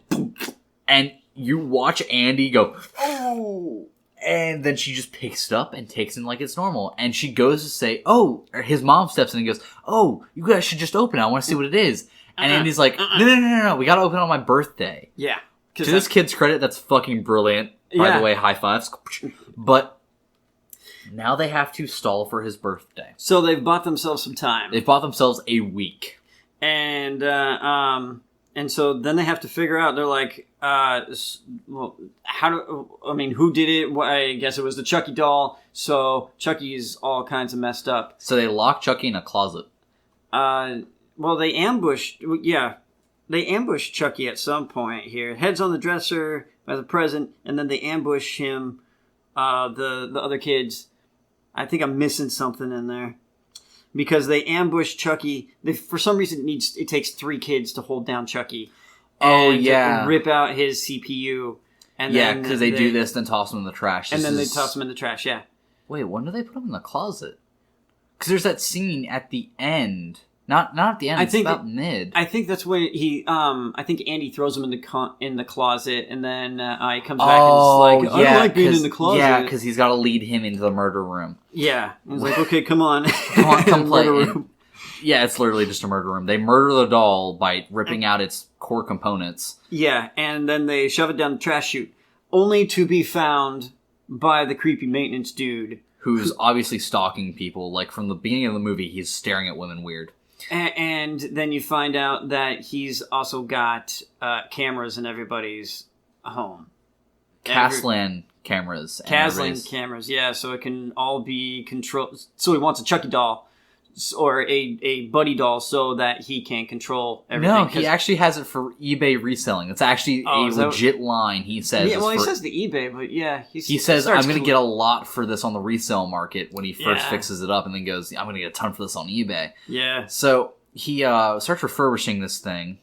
And you watch Andy go, oh! And then she just picks it up and takes it like it's normal. And she goes to say, oh, his mom steps in and goes, oh, you guys should just open it. I want to see what it is. And Andy's like, no, we gotta open it on my birthday. Yeah. To this kid's credit, that's fucking brilliant. By the way, high fives. But now they have to stall for his birthday. So they've bought themselves some time. They've bought themselves a week. And so then they have to figure out, they're like, well, who did it? Well, I guess it was the Chucky doll. So Chucky's all kinds of messed up. So they lock Chucky in a closet. Well, they ambushed Chucky at some point here. Head's on the dresser as a present, and then they ambush him, the other kids. I think I'm missing something in there. Because they ambush Chucky. For some reason, it takes 3 kids to hold down Chucky. And rip out his CPU. And then because they do this, then toss him in the trash. And then they toss him in the trash, yeah. Wait, when do they put him in the closet? Because there's that scene at the end. Not at the end, it's about mid. I think that's when I think Andy throws him in the closet, and then he comes back and is like, I don't like being in the closet. Yeah, because he's got to lead him into the murder room. Yeah. He's like, okay, come on. come play. Yeah, it's literally just a murder room. They murder the doll by ripping out its core components. Yeah, and then they shove it down the trash chute, only to be found by the creepy maintenance dude. Who's obviously stalking people. Like, from the beginning of the movie, he's staring at women weird. And then you find out that he's also got cameras in everybody's home. Caslan cameras. Caslan cameras, yeah. So it can all be controlled. So he wants a Chucky doll or a Buddy doll so that he can control everything. No, he actually has it for eBay reselling. It's actually a legit line. He says. Yeah, well, he says the eBay, but yeah, he says I'm going to get a lot for this on the resale market when he first fixes it up, and then goes, I'm going to get a ton for this on eBay. Yeah. So he starts refurbishing this thing.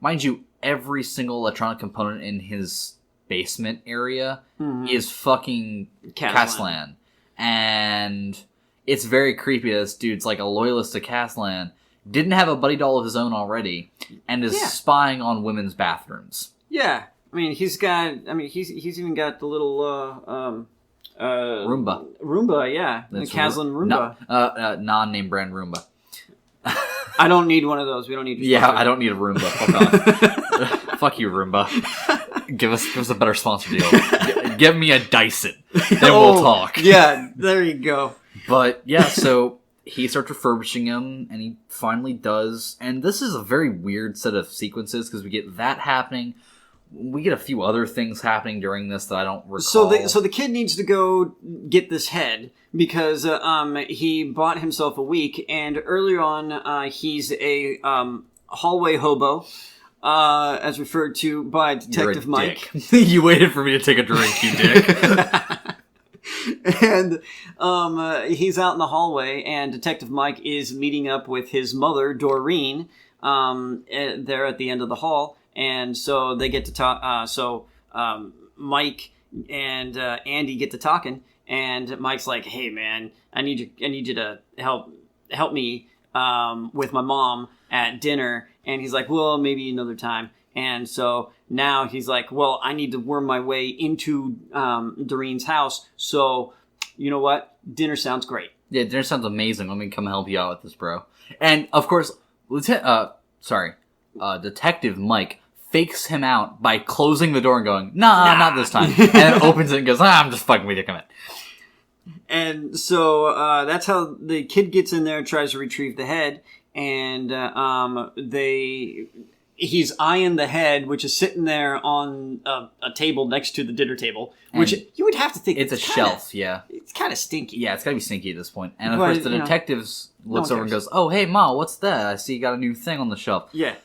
Mind you, every single electronic component in his basement area is fucking Caslan. And it's very creepy that this dude's like a loyalist to Caslan, didn't have a Buddy doll of his own already, and is spying on women's bathrooms. Yeah. I mean, he's even got the little, Roomba. Roomba, yeah. The Caslan Roomba. Non-name brand Roomba. I don't need one of those. We don't need your sponsor. I don't need a Roomba. Fuck off. Fuck you, Roomba. Give us a better sponsor deal. Give me a Dyson. Then we'll talk. Yeah, there you go. But, yeah, so he starts refurbishing him, and he finally does. And this is a very weird set of sequences, because we get that happening. We get a few other things happening during this that I don't recall. So the kid needs to go get this head, because he bought himself a week, and earlier on, he's a hallway hobo, as referred to by Detective Mike. You waited for me to take a drink, you dick. And he's out in the hallway, and Detective Mike is meeting up with his mother, Doreen, there at the end of the hall. And so they get to talk. Mike and Andy get to talking, and Mike's like, "Hey, man, I need you to help me with my mom at dinner." And he's like, "Well, maybe another time." And so now he's like, "Well, I need to worm my way into Doreen's house. So, you know what? Dinner sounds great." Yeah, dinner sounds amazing. Let me come help you out with this, bro. And of course, Detective Mike fakes him out by closing the door and going, nah, not this time. And then opens it and goes, I'm just fucking with you, come in. And so that's how the kid gets in there and tries to retrieve the head. And he's eyeing the head, which is sitting there on a table next to the dinner table, which you would have to think it's a shelf. Yeah, it's kind of stinky. Yeah, it's gotta be stinky at this point. And of course, the detectives looks over and goes, "Oh, hey, Ma, what's that? I see you got a new thing on the shelf." Yeah,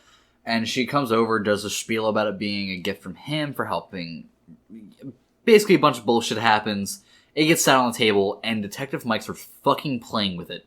and she comes over, does a spiel about it being a gift from him for helping. Basically, a bunch of bullshit happens. It gets sat on the table, and Detective Mike starts fucking playing with it.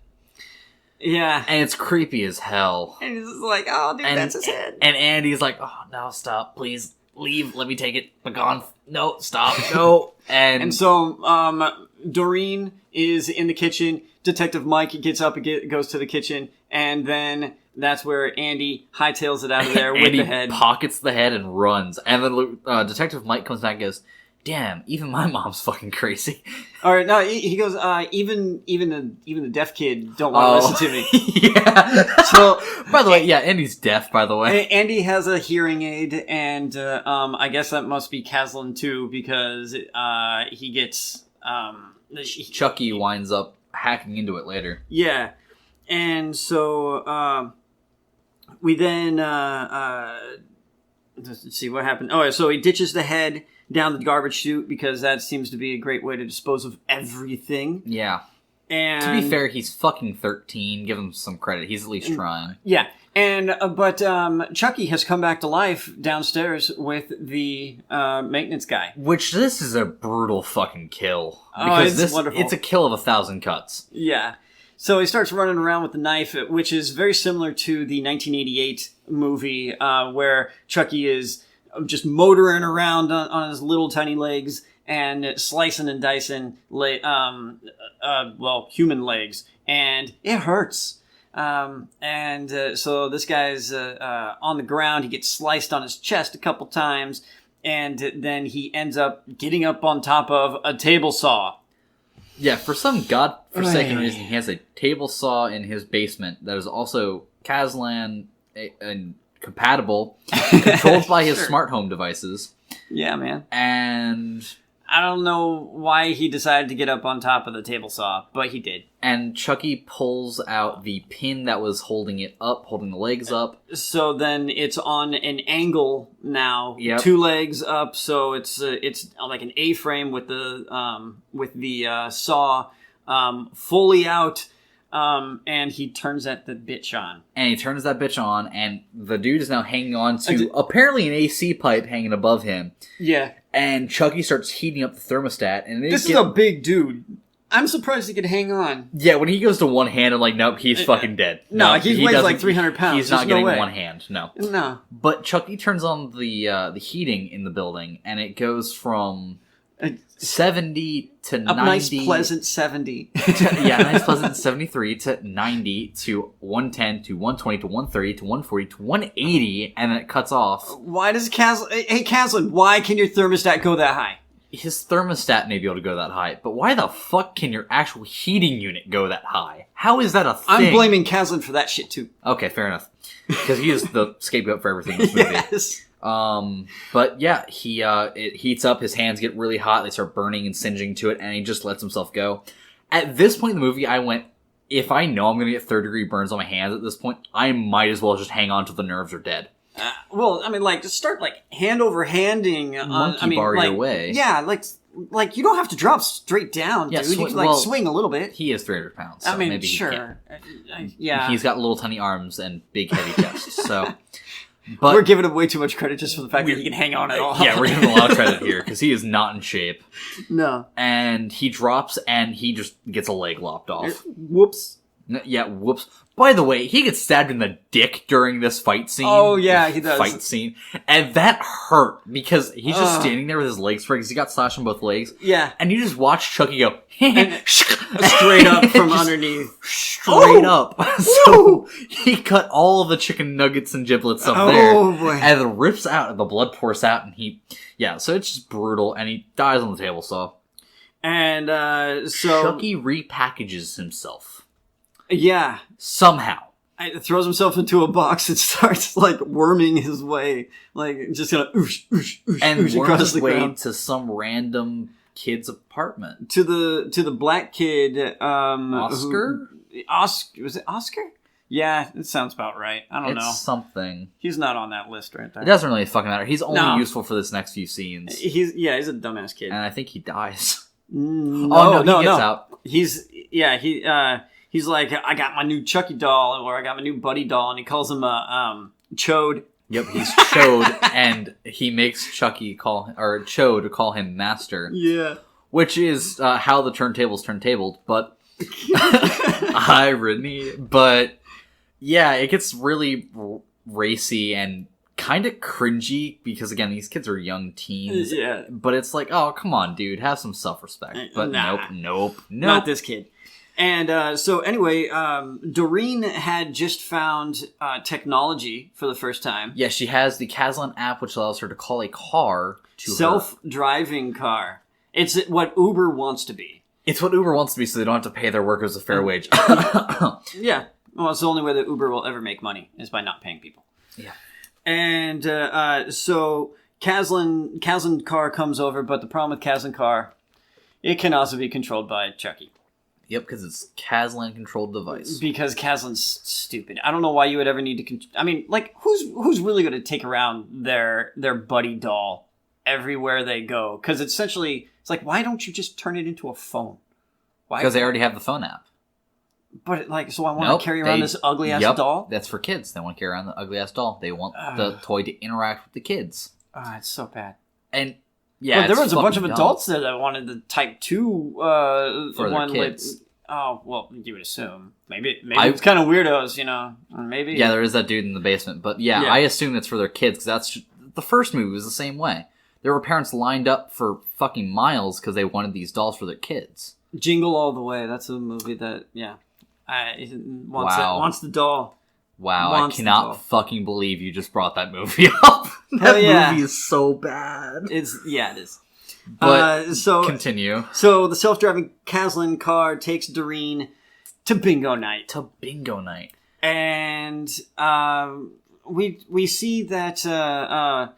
Yeah. And it's creepy as hell. And he's just like, oh, dude, that's his head. And Andy's like, oh, no, stop, please, leave, let me take it, but gone. No, stop, no. And so, Doreen is in the kitchen. Detective Mike gets up and goes to the kitchen, and then that's where Andy hightails it out of there with the head. Andy pockets the head and runs. And then Detective Mike comes back and goes, damn, even my mom's fucking crazy. All right, no, he goes, even the deaf kid don't want to listen to me. Yeah. So, by the way, yeah, Andy's deaf, by the way. Andy has a hearing aid, and I guess that must be Caslin too, because he gets... Chucky winds up hacking into it later. Yeah. And so we then... let's see what happened. Oh, so he ditches the head down the garbage chute because that seems to be a great way to dispose of everything. Yeah. And to be fair, he's fucking 13. Give him some credit. He's at least trying. Yeah. And but Chucky has come back to life downstairs with the maintenance guy. Which this is a brutal fucking kill. Because it's wonderful. It's a kill of 1,000 cuts. Yeah. So he starts running around with the knife, which is very similar to the 1988 movie where Chucky is just motoring around on his little tiny legs and slicing and dicing, human legs, and it hurts. So this guy's on the ground. He gets sliced on his chest a couple times, and then he ends up getting up on top of a table saw. Yeah, for some godforsaken reason, he has a table saw in his basement that is also Kazlan and compatible, controlled by his smart home devices. Yeah, man. And I don't know why he decided to get up on top of the table saw, but he did. And Chucky pulls out the pin that was holding it up, holding the legs up. So then it's on an angle now, yep. 2 legs up. So it's like an A-frame with the saw fully out. And he turns that bitch on. And the dude is now hanging on to apparently an AC pipe hanging above him. Yeah. And Chucky starts heating up the thermostat. And this is a big dude. I'm surprised he could hang on. Yeah, when he goes to one hand, I'm like, nope, he's fucking dead. No, he weighs like 300 pounds. He's not getting one hand, no. No. But Chucky turns on the heating in the building, and it goes from 70 to 90. Nice pleasant 70. Nice pleasant 73 to 90 to 110 to 120 to 130 to 140 to 180, and then it cuts off. Why does Caslin, why can your thermostat go that high? His thermostat may be able to go that high, but why the fuck can your actual heating unit go that high? How is that a thing? I'm blaming Caslin for that shit too. Okay, fair enough. Because he is the scapegoat for everything in this movie. Yes. But yeah, it heats up, his hands get really hot, they start burning and singeing to it, and he just lets himself go. At this point in the movie, I went, if I know I'm gonna get 3rd-degree burns on my hands at this point, I might as well just hang on till the nerves are dead. Just start hand over handing on. Bar your way. Yeah, like you don't have to drop straight down, dude. You can swing a little bit. He is 300 pounds. So maybe sure. Yeah, he's got little tiny arms and big heavy chest. So, but we're giving him way too much credit just for the fact that he can hang on at all. Yeah, we're giving him a lot of credit here because he is not in shape. No, and he drops and he just gets a leg lopped off. Whoops. Yeah, whoops. By the way, he gets stabbed in the dick during this fight scene. Oh, yeah, he does. Fight scene. And that hurt, because he's just standing there with his legs spread, because he got slashed on both legs. Yeah. And you just watch Chucky go, straight up from underneath. Straight up. So, he cut all the chicken nuggets and giblets up there. Oh, boy. And then rips out, and the blood pours out, and so it's just brutal, and he dies on the table saw. And, Chucky repackages himself. Yeah. Somehow. Throws himself into a box and starts, worming his way. Just gonna oosh, oosh, oosh, and oosh across his the way ground. to some random kid's apartment. To the black kid, Oscar? Oscar, was it Oscar? Yeah, it sounds about right. I don't know. It's something. He's not on that list right there. It doesn't really fucking matter. He's only useful for this next few scenes. He's a dumbass kid. And I think he dies. No, he gets out. He's like, I got my new Chucky doll, or I got my new Buddy doll, and he calls him Chode. Yep, he's Chode, and he makes Chode call him Master. Yeah. Which is how the turntable's turntabled, but irony. But yeah, it gets really racy and kind of cringy because, again, these kids are young teens. Yeah. But it's like, oh, come on, dude, have some self-respect. But nope. Not this kid. And so anyway, Doreen had just found technology for the first time. Yeah, she has the Kazlan app, which allows her to call a car to self-driving car. It's what Uber wants to be. It's what Uber wants to be, so they don't have to pay their workers a fair wage. Yeah. Well, it's the only way that Uber will ever make money is by not paying people. Yeah. And so Kazlan car comes over, but the problem with Kazlan car, it can also be controlled by Chucky. Yep, because it's Kazlan controlled device. Because Kazlan's stupid. I don't know why you would ever need to. I mean, like, who's really going to take around their buddy doll everywhere they go? Because essentially, it's like, why don't you just turn it into a phone? Why? Because they already have the phone app. But like, so I want to carry around this ugly ass doll. That's for kids. They want to carry around the ugly ass doll. They want the toy to interact with the kids. It's so bad. And yeah, there was a bunch of adults there that wanted the Type 2 for their kids. Oh well, you would assume maybe it's kind of weirdos, maybe. Yeah, there is that dude in the basement, but yeah. I assume it's for their kids because that's the first movie was the same way. There were parents lined up for fucking miles because they wanted these dolls for their kids. Jingle All the Way. That's a movie that wants the doll. Wow, I cannot fucking believe you just brought that movie up. That movie is so bad. It is. But continue. So the self-driving Kazlan car takes Doreen to bingo night. And we see that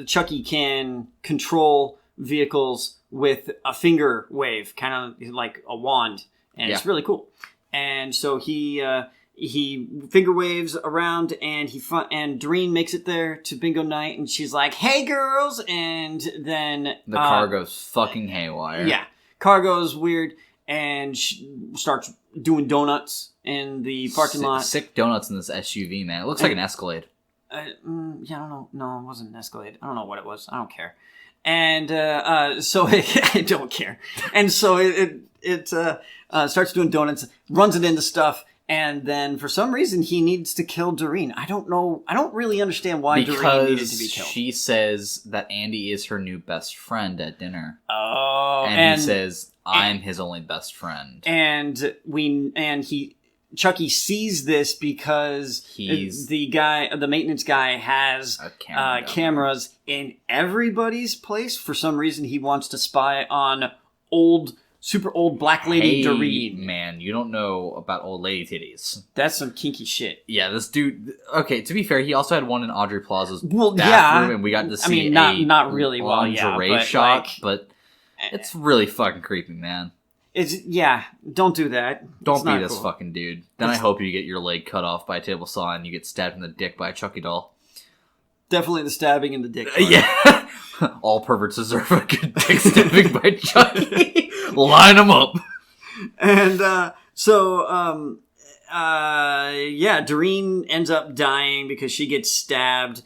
Chucky can control vehicles with a finger wave, kind of like a wand, and it's really cool. And so he finger waves around, and Doreen makes it there to bingo night, and she's like, "Hey, girls!" And then the car goes fucking haywire. Yeah, car goes weird, and she starts doing donuts in the parking lot. Sick donuts in this SUV, man. It looks like an Escalade. I don't know. No, it wasn't an Escalade. I don't know what it was. I don't care. And so I don't care. And so it starts doing donuts, runs it into stuff. And then, for some reason, he needs to kill Doreen. I don't know. I don't really understand why Doreen needed to be killed. She says that Andy is her new best friend at dinner. Oh, and he says, "I'm his only best friend." Chucky sees this because the maintenance guy has cameras in everybody's place. For some reason, he wants to spy on super old black lady Doreen. Man, you don't know about old lady titties. That's some kinky shit. Yeah, this dude. Okay, to be fair, he also had one in Audrey Plaza's bathroom, and we got to see not really lingerie shot, but it's really fucking creepy, man. Don't do that. Don't be this fucking dude. Then I hope you get your leg cut off by a table saw and you get stabbed in the dick by a Chucky doll. Definitely the stabbing in the dick. Yeah. All perverts deserve a good dick stabbing by Chucky. Line them up. And Doreen ends up dying because she gets stabbed.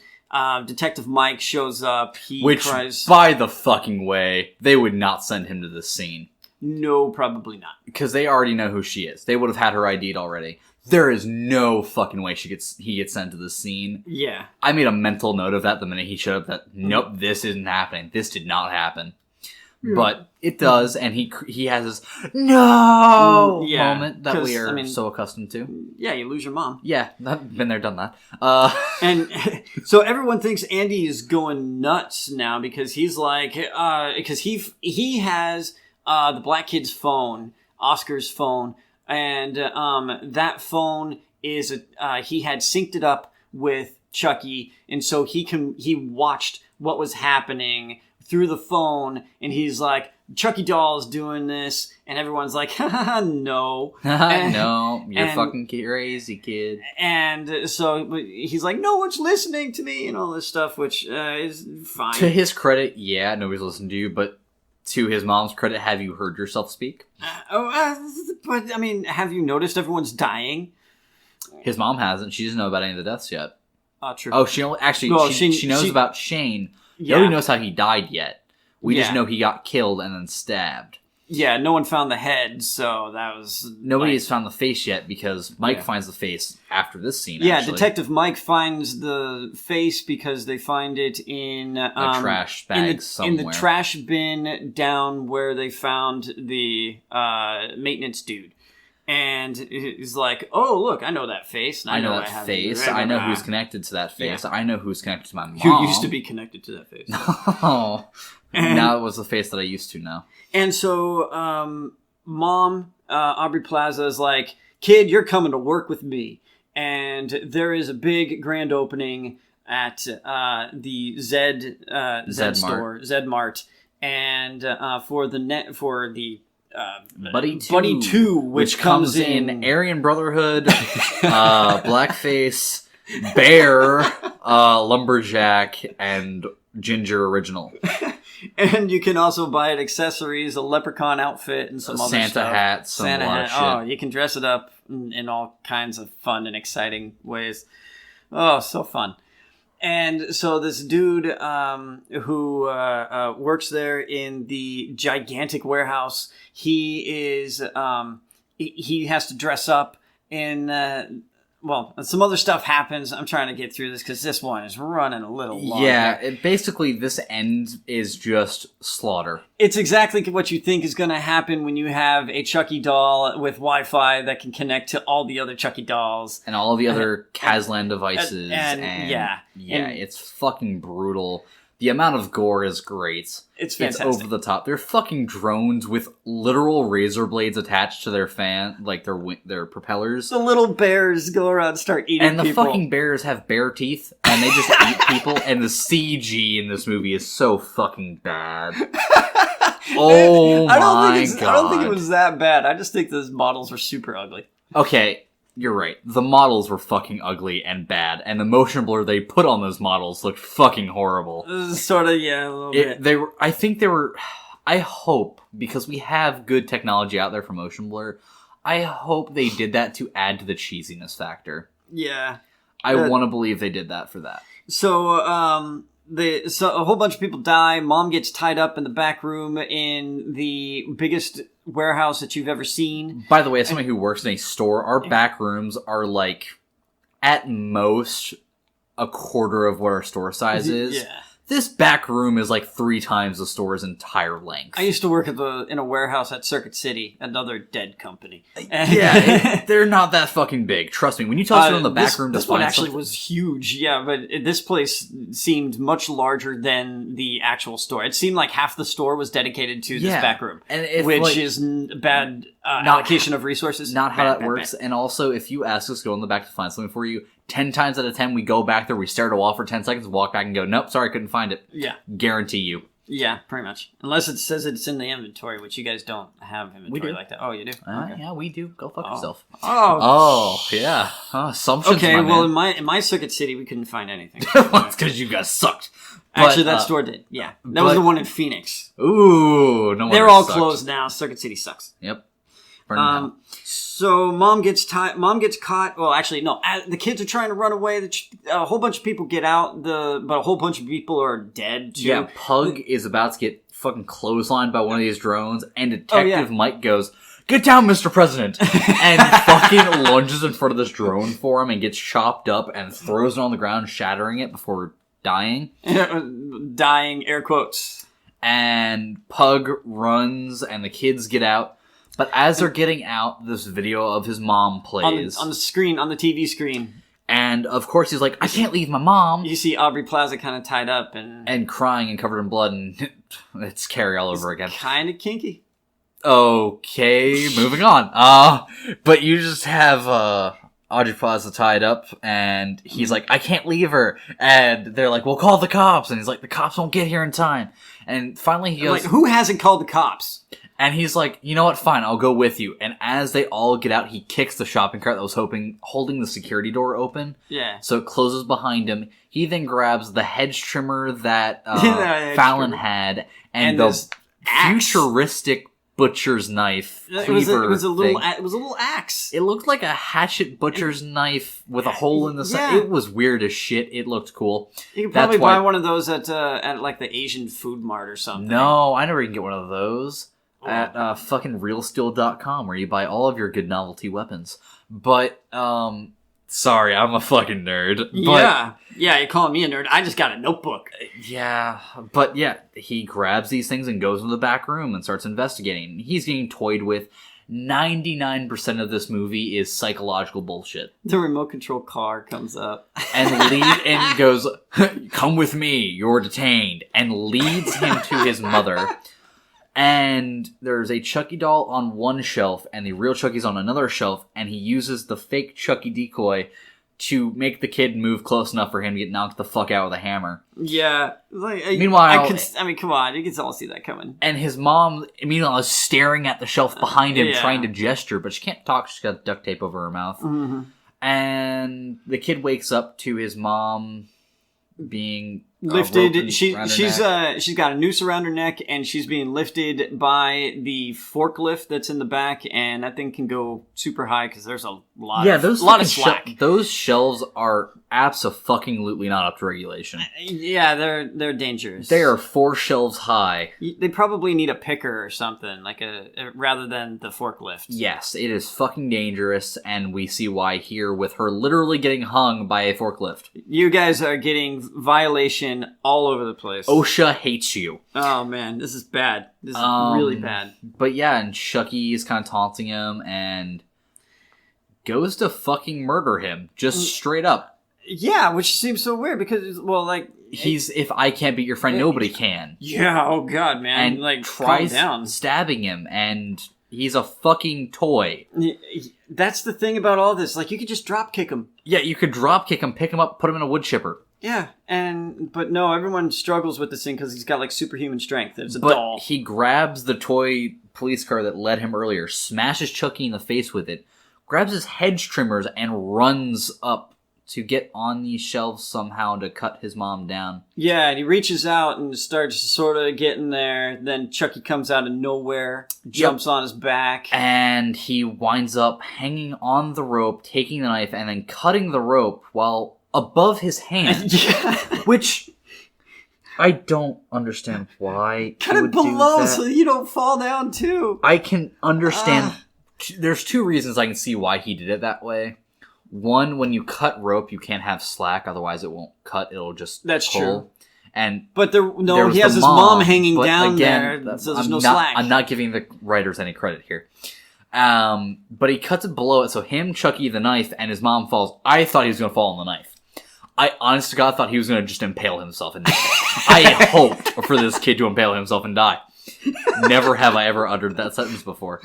Detective Mike shows up. He cries. By the fucking way, they would not send him to this scene. No, probably not. Because they already know who she is. They would have had her ID'd already. There is no fucking way he gets sent to this scene. Yeah. I made a mental note of that the minute he showed up that, nope, this isn't happening. This did not happen. Yeah. But it does, and he has this moment that we are so accustomed to. Yeah, you lose your mom. Yeah, I've been there, done that. And so everyone thinks Andy is going nuts now because he's like, because he has the black kid's phone, Oscar's phone, and that phone is he had synced it up with Chucky, and so he watched what was happening through the phone, and he's like, Chucky doll's doing this, and everyone's like, no. No, you're fucking crazy, kid. And so he's like, no one's listening to me, and all this stuff, which is fine. To his credit, yeah, nobody's listening to you, but to his mom's credit, have you heard yourself speak? But, I mean, have you noticed everyone's dying? His mom hasn't. She doesn't know about any of the deaths yet. True. Oh, she knows about Shane. Yeah. Nobody knows how he died yet. We just know he got killed and then stabbed. Yeah, no one found the head, so that was... Nobody has found the face yet, because Mike finds the face after this scene, Yeah, actually. Detective Mike finds the face because they find it in... a trash bag somewhere. In the trash bin down where they found the maintenance dude. And he's like, oh, look, I know that face. And I know that face. I know who's connected to that face. Yeah. I know who's connected to my mom. Who used to be connected to that face. Oh. Now it was the face that I used to know. And so, Mom, Aubrey Plaza, is like, kid, you're coming to work with me. And there is a big grand opening at the Zed store, Zed Mart. And for the Buddy 2, which comes in Aryan Brotherhood, Blackface, Bear, Lumberjack, and Ginger Original. And you can also buy it accessories, a leprechaun outfit, and some other Santa stuff. hat, Santa hat. Shit. Oh, you can dress it up in all kinds of fun and exciting ways. Oh, so fun. And so this dude who works there in the gigantic warehouse, he has to dress up in... some other stuff happens. I'm trying to get through this because this one is running a little long. Yeah, basically this end is just slaughter. It's exactly what you think is going to happen when you have a Chucky doll with Wi-Fi that can connect to all the other Chucky dolls. And all the other Kazlan devices. Yeah, it's fucking brutal. The amount of gore is great. It's fantastic. It's over the top. They're fucking drones with literal razor blades attached to their their propellers. The little bears go around and start eating people. And the fucking bears have bear teeth, and they just eat people, and the CG in this movie is so fucking bad. Oh my god. I don't think it was that bad. I just think those models were super ugly. Okay. You're right. The models were fucking ugly and bad, and the motion blur they put on those models looked fucking horrible. Sort of, yeah, a little bit. I think they were... I hope, because we have good technology out there for motion blur, I hope they did that to add to the cheesiness factor. Yeah. I want to believe they did that for that. So, so a whole bunch of people die. Mom gets tied up in the back room in the biggest warehouse that you've ever seen. By the way, as somebody who works in a store, our back rooms are like, at most, a quarter of what our store size is. Yeah. This back room is like 3 times the store's entire length. I used to work in a warehouse at Circuit City, another dead company. Yeah, they're not that fucking big. Trust me. When you tell someone in the back room to this one actually was huge. Yeah, but this place seemed much larger than the actual store. It seemed like half the store was dedicated to this back room, which is bad allocation of resources. Not how that works. And also, if you ask us to go in the back to find something for you, 10 times out of 10, we go back there, we stare at a wall for 10 seconds, walk back and go, nope, sorry, couldn't find it. Yeah. Guarantee you. Yeah, pretty much. Unless it says it's in the inventory, which you guys don't have inventory like that. Oh, you do? Okay. Yeah, we do. Go fuck yourself. Oh, yeah. Assumptions, okay, well, man. in my Circuit City, we couldn't find anything. That's because you guys sucked. Actually, that store did. Yeah. That was the one in Phoenix. Ooh, no wonder they're all closed now. Circuit City sucks. Yep. So mom gets caught. Well, actually, no. The kids are trying to run away. A whole bunch of people get out. But a whole bunch of people are dead too. Yeah, Pug is about to get fucking clotheslined by one of these drones, and Detective Mike goes, "Get down, Mr. President!" and fucking lunges in front of this drone for him and gets chopped up and throws it on the ground, shattering it before dying. Dying, air quotes. And Pug runs, and the kids get out. But as they're getting out, this video of his mom plays. On the screen, on the TV screen. And, of course, he's like, I can't leave my mom. You see Aubrey Plaza kind of tied up and crying and covered in blood, and it's Carrie all over again. Kind of kinky. Okay, moving on. But you just have Aubrey Plaza tied up, and he's like, I can't leave her. And they're like, well, call the cops. And he's like, the cops won't get here in time. And finally he goes... Like, who hasn't called the cops? And he's like, you know what, fine, I'll go with you. And as they all get out, he kicks the shopping cart that was holding the security door open. Yeah. So it cleases behind him. He then grabs the hedge trimmer that Fallon had and the futuristic butcher's knife. It was a little axe. It looked like a hatchet butcher's knife with a hole in the side. It was weird as shit. It looked cool. You could probably buy one of those at like the Asian Food Mart or something. No, I never can get one of those. At fucking realsteel.com, where you buy all of your good novelty weapons. But, sorry, I'm a fucking nerd. But, yeah, you're calling me a nerd. I just got a notebook. Yeah, but yeah, he grabs these things and goes into the back room and starts investigating. He's getting toyed with. 99% of this movie is psychological bullshit. The remote control car comes up. And goes, come with me, you're detained. And leads him to his mother. And there's a Chucky doll on one shelf, and the real Chucky's on another shelf, and he uses the fake Chucky decoy to make the kid move close enough for him to get knocked the fuck out with a hammer. Yeah. Like, meanwhile... I mean, come on, you can all see that coming. And his mom, meanwhile, is staring at the shelf behind him, trying to gesture, but she can't talk, she's got duct tape over her mouth. Mm-hmm. And the kid wakes up to his mom being... lifted. She's got a noose around her neck, and she's being lifted by the forklift that's in the back, and that thing can go super high because there's a lot of slack. Those shelves are abso-fucking-lutely not up to regulation. Yeah, they're dangerous. They are 4 shelves high. They probably need a picker or something, like rather than the forklift. Yes, it is fucking dangerous, and we see why here with her literally getting hung by a forklift. You guys are getting violation all over the place. OSHA hates you. Oh man, this is bad. This is really bad. But yeah, and Chucky is kind of taunting him and goes to fucking murder him, just straight up. Yeah, which seems so weird because, well, like... if I can't beat your friend, nobody can. Yeah, oh god, man. And like, tries calm down. stabbing him, and he's a fucking toy. That's the thing about all this. Like, you could just drop kick him. Yeah, you could drop kick him, pick him up, put him in a wood chipper. Yeah, but no, everyone struggles with this thing because he's got, like, superhuman strength. It's a doll. He grabs the toy police car that led him earlier, smashes Chucky in the face with it, grabs his hedge trimmers, and runs up to get on these shelves somehow to cut his mom down. Yeah, and he reaches out and starts sort of getting there. Then Chucky comes out of nowhere, jumps on his back. And he winds up hanging on the rope, taking the knife, and then cutting the rope while above his hand. Which I don't understand why. Cut it below so you don't fall down too. I can understand. There's 2 reasons I can see why he did it that way. One, when you cut rope, you can't have slack, otherwise it won't cut, it'll just That's pull. True. But he has his mom hanging down again, there, so there's no slack. I'm not giving the writers any credit here. But he cuts it below it, so him, Chucky, the knife, and his mom falls. I thought he was going to fall on the knife. I, honest to God, thought he was going to just impale himself and die. I hoped for this kid to impale himself and die. Never have I ever uttered that sentence before.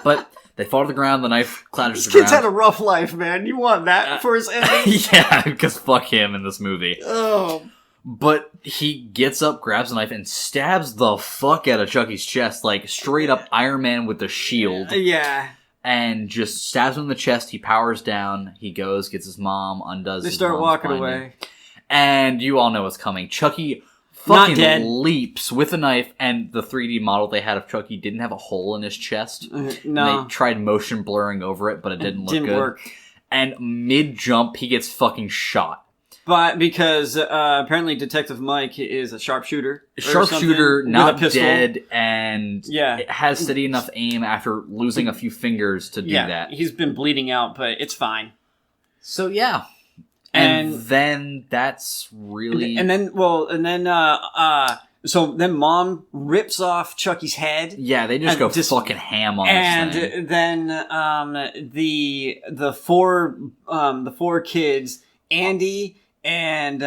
But... they fall to the ground, the knife clatters to the ground. This kid's had a rough life, man. You want that for his ending? Yeah, because fuck him in this movie. Oh. But he gets up, grabs a knife, and stabs the fuck out of Chucky's chest, like straight up Iron Man with the shield. Yeah. And just stabs him in the chest, he powers down, he goes, gets his mom, undoes his They start walking binding. away. And you all know what's coming. Chucky... fucking leaps with a knife, and the 3D model they had of Chucky didn't have a hole in his chest. No. They tried motion blurring over it, but it didn't look good. Work. And mid-jump, he gets fucking shot. But because apparently Detective Mike is a sharpshooter. Sharpshooter, not dead, and has steady enough aim after losing a few fingers to do that. He's been bleeding out, but it's fine. So, yeah. And then that's really... So then Mom rips off Chucky's head. Yeah, they just go fucking ham on this thing. And then the four kids, Andy and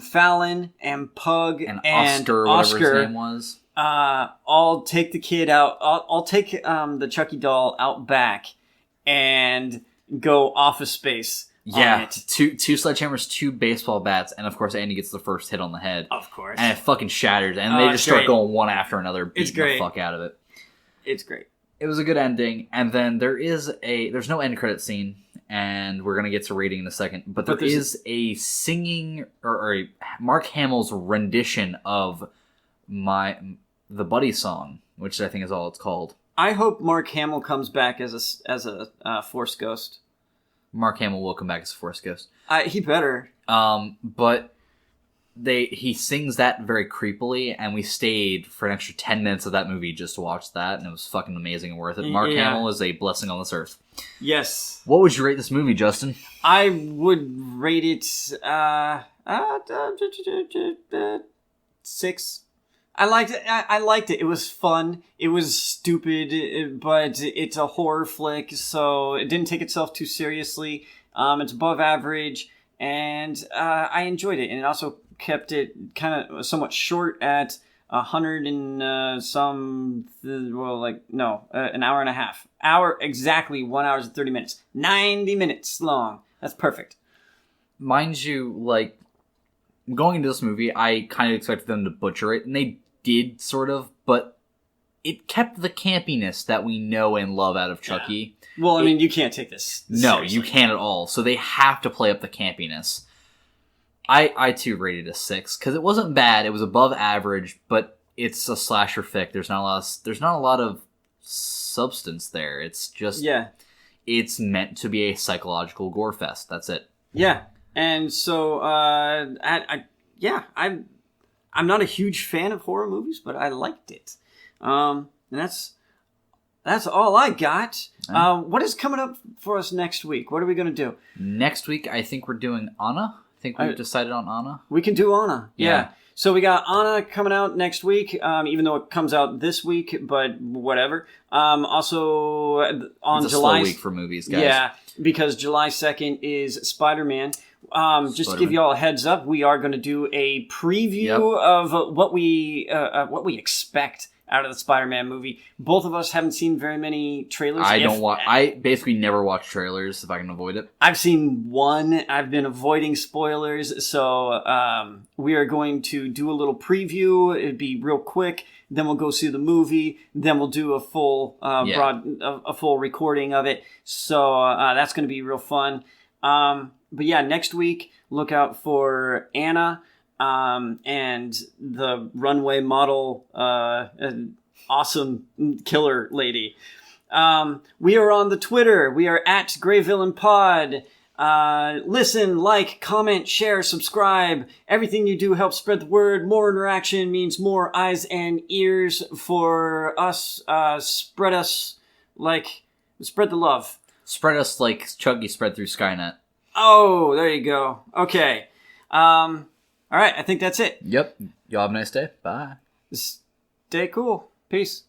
Fallon and Pug and Oscar, whatever his name was, all take the kid out. I'll take the Chucky doll out back and go Office Space. Yeah, it. two sledgehammers, 2 baseball bats, and of course Andy gets the first hit on the head. Of course. And it fucking shatters, and they just start going one after another, beating the fuck out of it. It's great. It was a good ending, and then there's no end credit scene, and we're gonna get to rating in a second, but there is a singing, or a Mark Hamill's rendition of the Buddy song, which I think is all it's called. I hope Mark Hamill comes back as a Force Ghost. Mark Hamill will come back as a Force Ghost. He better. But he sings that very creepily, and we stayed for an extra 10 minutes of that movie just to watch that, and it was fucking amazing and worth it. Mark Hamill is a blessing on this earth. Yes. What would you rate this movie, Justin? I would rate it 6. I liked it. I liked it. It was fun. It was stupid, but it's a horror flick, so it didn't take itself too seriously. It's above average, and I enjoyed it. And it also kept it kind of somewhat short at 100 and an hour and a half. Exactly 1 hour and 30 minutes. 90 minutes long. That's perfect. Mind you, like, going into this movie, I kind of expected them to butcher it, and they did, sort of, but it kept the campiness that we know and love out of Chucky. Yeah. Well, I mean, you can't take this seriously. You can't at all, so they have to play up the campiness. I too rated a 6, because it wasn't bad, it was above average, but it's a slasher fic. There's not a lot of substance there. It's just... Yeah. It's meant to be a psychological gore fest. That's it. Yeah. And so, I'm not a huge fan of horror movies, but I liked it. And that's all I got. What is coming up for us next week? What are we going to do? Next week, I think we're doing Anna. I think we've decided on Anna. We can do Anna. Yeah. So we got Anna coming out next week, even though it comes out this week, but whatever. Also, on it's a July... slow week for movies, guys. Yeah, because July 2nd is Spider-Man. Just to give you all a heads up, we are going to do a preview of what we expect out of the Spider-Man movie. Both of us haven't seen very many trailers. I basically never watch trailers if I can avoid it. I've seen one. I've been avoiding spoilers, so we are going to do a little preview. It'd be real quick. Then we'll go see the movie. Then we'll do a full a full recording of it. So that's going to be real fun. But yeah, next week, look out for Anna and the runway model, awesome killer lady. We are on the Twitter. We are at GreyVillain Pod. Listen, like, comment, share, subscribe. Everything you do helps spread the word. More interaction means more eyes and ears for us. Spread the love. Spread us like Chucky spread through Skynet. Oh, there you go. Okay. All right, I think that's it. Yep. Y'all have a nice day. Bye. Stay cool. Peace.